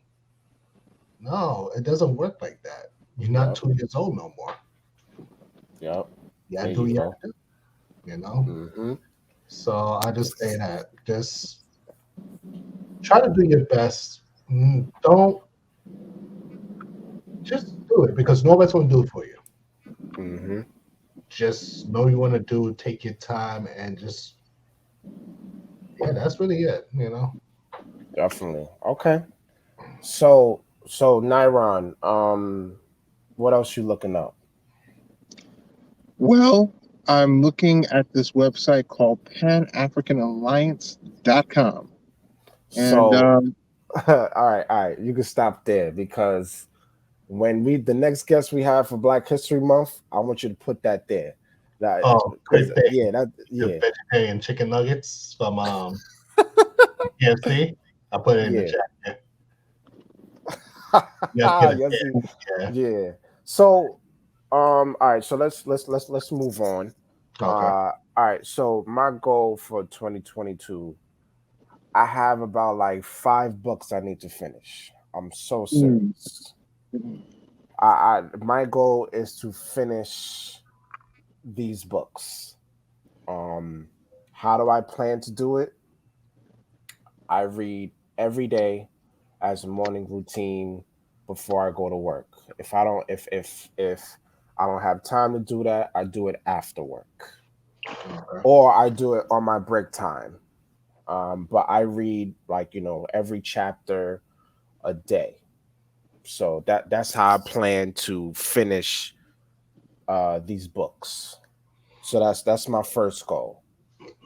no, it doesn't work like that. You're not Yep. 2 years old no more. Yep. Yeah, There do you you go. have to, you know? Mm-hmm. So I just say that just try to do your best. Don't just do it because nobody's gonna do it for you. Mm-hmm. Just know you want to do. Take your time and just yeah, that's really it. Definitely. Okay. So Nyron, what else you looking up? Well, I'm looking at this website called PanAfricanAlliance.com. And So all right, you can stop there because when we the next guest we have for Black History Month, I want you to put that there. That Oh, because good thing. The yeah, vegetarian chicken nuggets from KFC. I put it in the yeah. chat. Yeah, get it. Yes, Yeah. yeah. So all right, so let's move on. Okay. All right, so my goal for 2022, I have about like 5 books I need to finish. I'm so mm, serious. I my goal is to finish these books. Um, how do I plan to do it? I read every day as a morning routine before I go to work. If I don't have time to do that, I do it after work, Okay. or I do it on my break time. But I read like every chapter a day. So that's how I plan to finish these books. So that's my first goal.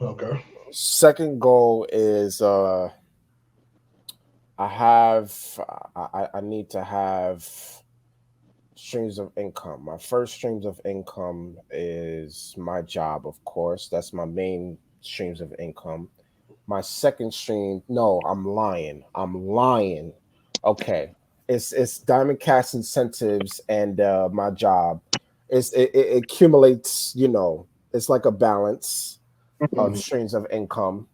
Okay. Second goal is I have I need to have streams of income. My first streams of income is my job, of course. That's my main streams of income. My second stream, no, I'm lying. I'm lying. Okay. It's Diamond Cast incentives and my job. It accumulates, it's like a balance of Mhm. streams of income.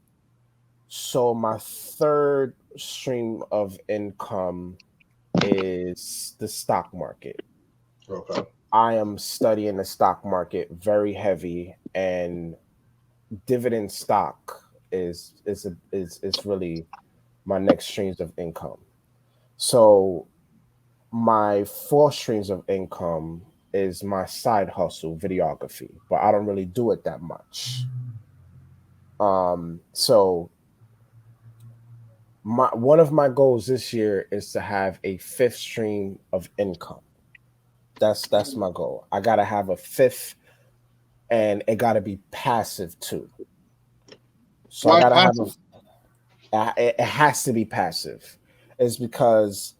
So my third stream of income is the stock market. Okay. I am studying the stock market very heavy, and dividend stock is really my next streams of income. So my four streams of income is my side hustle, videography, but I don't really do it that much. So my one of my goals this year is to have a fifth stream of income. That's my goal. I gotta have a fifth, and it gotta be passive too. So I why gotta have passive? it has to be passive. Is because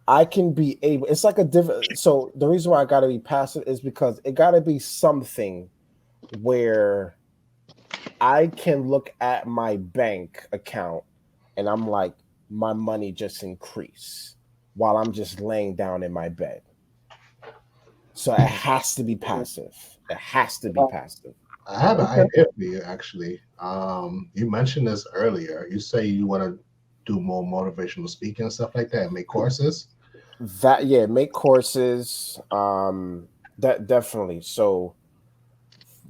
I can be able. It's like a different. So the reason why I gotta be passive is because it gotta be something where I can look at my bank account and I'm like, my money just increased while I'm just laying down in my bed. So it has to be passive. It has to be passive. I have an Okay. idea for you actually. You mentioned this earlier. You say you want to do more motivational speaking and stuff like that and make courses. That yeah, make courses. That definitely. So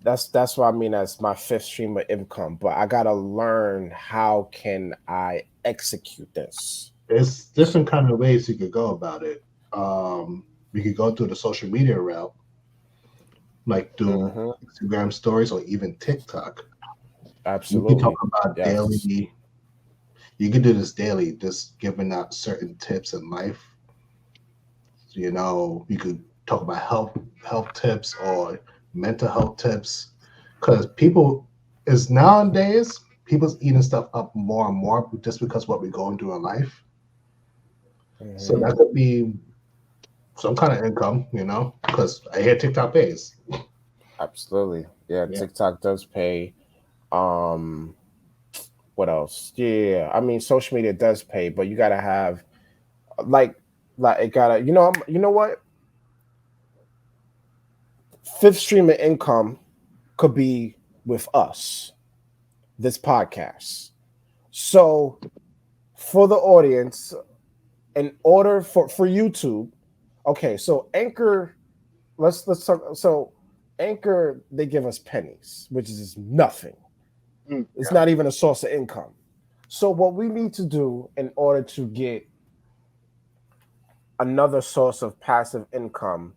that's what I mean as my fifth stream of income. But I gotta learn how can I execute this. There's different kind of ways you could go about it. You could go through the social media route, like do Hmm. Instagram stories or even TikTok. You could talk Absolutely. about Yes. daily. You could do this daily, just giving out certain tips in life. You could talk about health tips or mental health tips, because people is nowadays people's eating stuff up more and more just because what we're going through in life. So Hmm. that could be some kind of income, because I hear TikTok pays. Absolutely. Yeah, Yeah. TikTok does pay. Um, what else? Yeah, I mean, social media does pay, but you gotta have like it gotta. You know what? Fifth stream of income could be. with us, this podcast. So for the audience, in order for YouTube, okay, so Anchor, let's talk. So Anchor, they give us pennies, which is nothing. It's not even a source of income. So what we need to do in order to get another source of passive income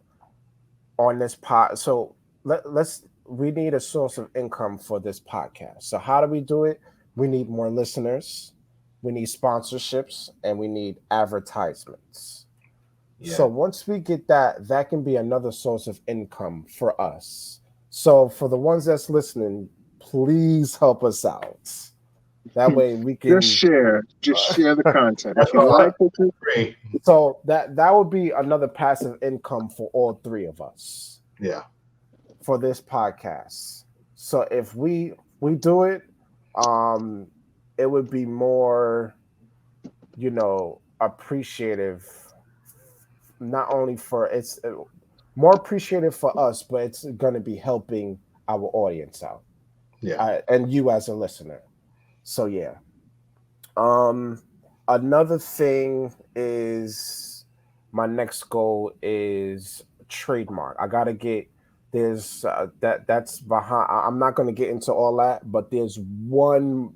on this pod, so let's we need a source of income for this podcast. So how do we do it? We need more listeners, we need sponsorships, and we need advertisements. So once we get that, that can be another source of income for us. So for the ones that's listening, please help us out. That way we can just share the content. That's If you like it, great. so that would be another passive income for all three of us. Yeah. For this podcast. So if we do it, it would be more, appreciative, not only for it's more appreciative for us, but it's going to be helping our audience out. Yeah. And you as a listener. So yeah. Another thing is my next goal is trademark. I gotta get there's that's behind. I'm not gonna get into all that, but there's one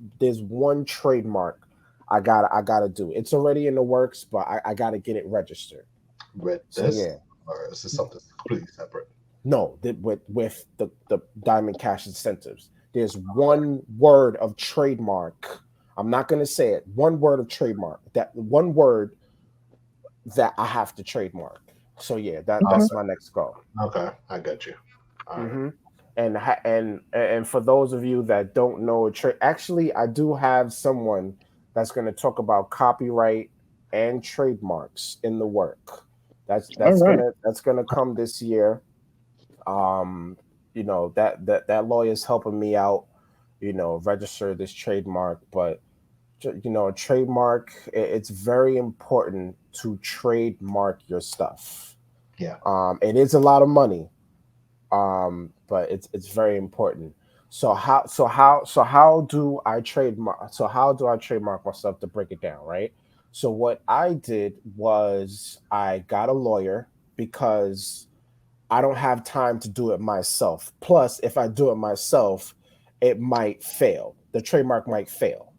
trademark I gotta do. It's already in the works, but I gotta get it registered. With So this, yeah. or is this something completely separate? No, with the Diamond Cash incentives. There's one word of trademark. I'm not going to say it. One word of trademark. That one word that I have to trademark. So yeah, that's my next goal. Okay, I got you. All right. Mm-hmm. And for those of you that don't know, actually, I do have someone that's going to talk about copyright and trademarks in the work. That's gonna come this year. That lawyer's helping me out, register this trademark. But a trademark, it's very important to trademark your stuff. Yeah. It is a lot of money, but it's very important. So how do I trademark? So how do I trademark myself, to break it down, right? So what I did was I got a lawyer because I don't have time to do it myself. Plus, if I do it myself, it might fail. The trademark might fail.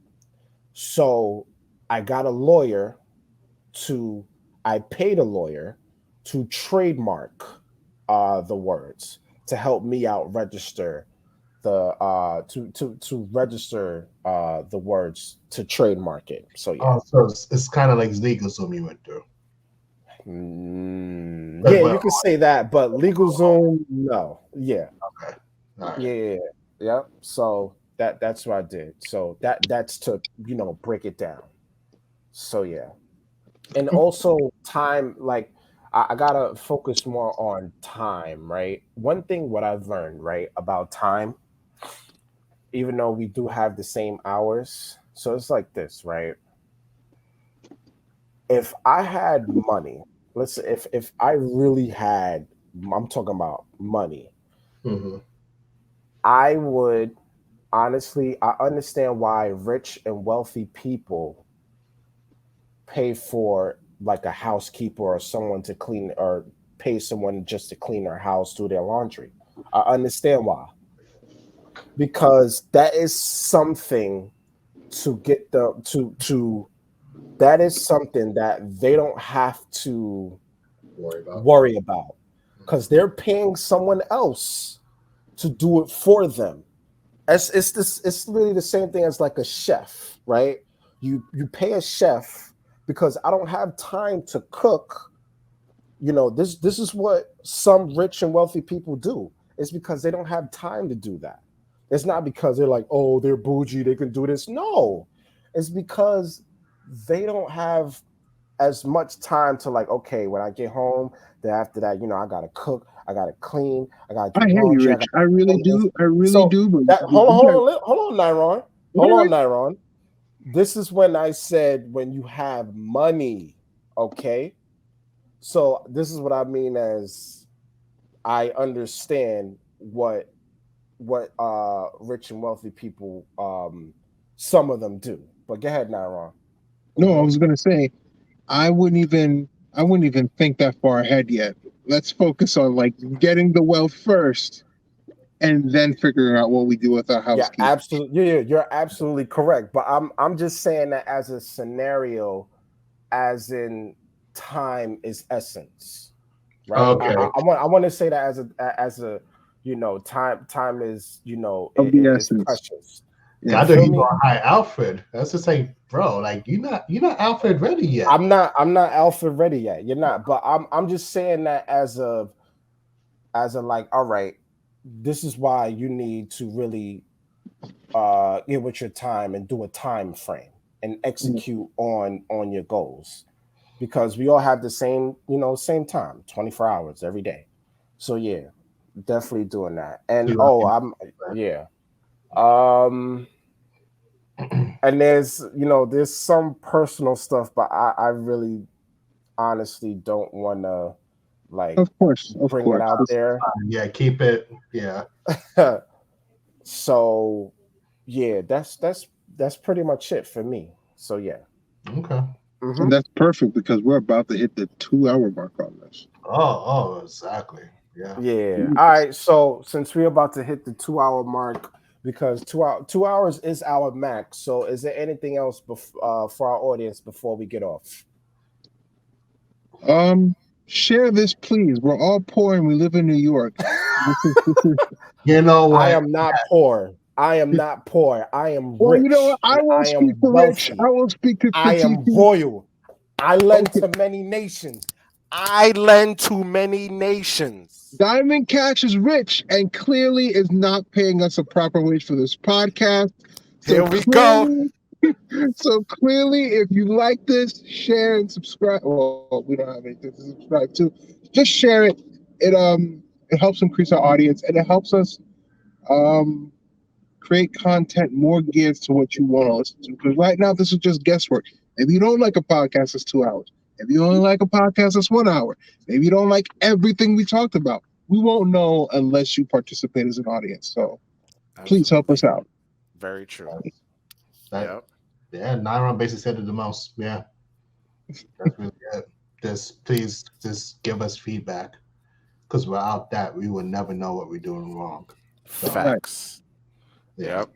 So I got a lawyer I paid a lawyer to trademark the words, to help me out register to register the words, to trademark it. So yeah. Oh, so it's kind of like LegalZoom you went through. Yeah, you can say that, but LegalZoom, no. Yeah. Okay. All right. Yeah. So that's what I did. So that's to break it down. So yeah. And also time, like I gotta focus more on time, right? One thing what I've learned, right, about time, even though we do have the same hours, so it's like this, right? If I had money, if I really had, I'm talking about money, Mm-hmm. I would honestly, I understand why rich and wealthy people pay for like a housekeeper or someone to clean, or pay someone just to clean their house, do their laundry. I understand why. Because that is something to get them to that is something that they don't have to worry about, because they're paying someone else to do it for them. It's really the same thing as like a chef, right? You pay a chef because I don't have time to cook. This is what some rich and wealthy people do. It's because they don't have time to do that. It's not because they're like, oh, they're bougie, they can do this. No, it's because they don't have as much time to, like, okay, when I get home, then after that, I gotta cook, I gotta clean, I gotta do I hear you, laundry, I Rich. gotta I really do this. do. I really So do. But that hold on, Nyron. Hold all on, right. Nyron. This is when I said when you have money, okay? So this is what I mean as I understand what what rich and wealthy people some of them do. But go ahead, Naron. No, I was gonna say I wouldn't even think that far ahead yet. Let's focus on like getting the wealth first and then figuring out what we do with our Yeah, housekeeping. absolutely. Yeah, you're absolutely correct. But I'm just saying that as a scenario, as in time is essence, right? Okay. I want to say that as a time is Of the is essence. precious. Yeah. I You thought feel you me? were hi Alfred. That's just like, bro, like you're not Alfred ready yet. I'm not alpha ready yet. You're not, but I'm just saying that as a like, all right, this is why you need to really get with your time and do a time frame and execute on your goals, because we all have the same time, 24 hours every day. So yeah, definitely doing that. And You oh, like I'm yeah. Um and there's some personal stuff, but I really honestly don't want to like Of bring it course. out there. yeah, keep it. Yeah. So yeah, that's pretty much it for me. So yeah. Okay. And Hmm. that's perfect because we're about to hit the 2 hour mark on this. Oh, exactly. Yeah. Yeah. All right. So since we're about to hit the 2 hour mark, because 2 hours is our max. So is there anything else for our audience before we get off? Um, Share this, please. We're all poor and we live in New York. This is You know I what? am not poor. I am not poor. I am well, you know what? rich I and won't I speak am for Rich. wealthy. I will speak to I am TT. royal. I lend Okay. to many nations. I lend to many nations. Diamond Cash is rich and clearly is not paying us a proper wage for this podcast. Here So we go. clearly, if you like this, share and subscribe. Well, we don't have anything to subscribe to. Just share it. It helps increase our audience and it helps us um create content more geared to what you want to listen to. Because right now, this is just guesswork. If you don't like a podcast, it's 2 hours. If you only like a podcast, it's 1 hour. Maybe you don't like everything we talked about. We won't know unless you participate as an audience. So please help us Absolutely. out. Very true. That, Yep. yeah, Nyron basically said it the most. Yeah, that's really it. Just please, just give us feedback, because without that, we would never know what we're doing wrong. So Right. Facts. yeah, Yep.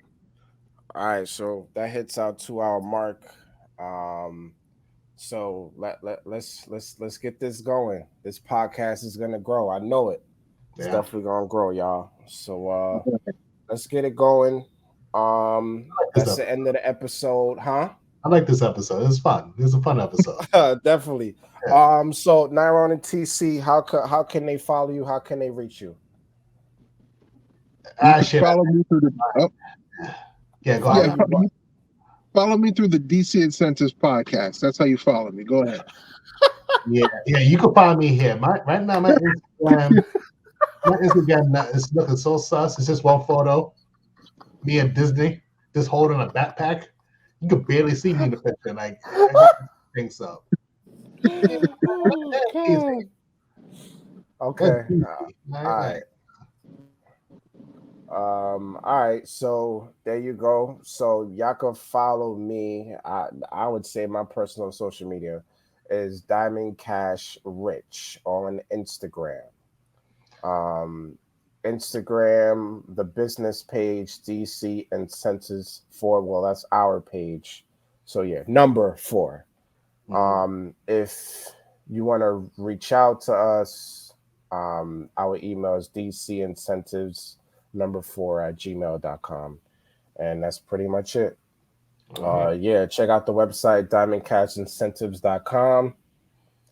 All right. So that hits our 2 hour mark. Um, so let's get this going. This podcast is gonna grow. I know it. It's yeah. definitely gonna grow, y'all. So let's get it going. This That's up. the end of the episode, huh? I like this episode. It's fun. It's a fun episode. Definitely. Yeah. So Nyron and TC, how can they follow you? How can they reach you? You can Shit. follow me through the Yeah, go Follow yeah, ahead. you what? follow me through the DC Incentives podcast. That's how you follow me. Go ahead. Yeah. You can find me here. Right now, my Instagram is looking so sus. It's just one photo, me at Disney, just holding a backpack. You can barely see me in the picture. Like I got things up. Oh, That's easy. God. That's Okay. easy. All Right? right. Like, All right. So there you go. So y'all can follow me. I would say my personal social media is Diamond Cash Rich on Instagram. Um, Instagram, the business page, DC Incentives 4. Well, that's our page. So yeah, number 4. If you want to reach out to us, our email is dcincentives number 4 at gmail.com. And that's pretty much it. all right. Yeah, check out the website diamondcashincentives.com,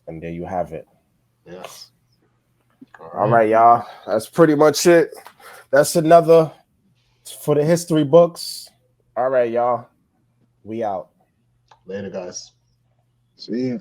and there you have it. Yes. All All right. right, y'all. That's pretty much it. That's another for the history books. All right, y'all. We out. Later, guys. See ya.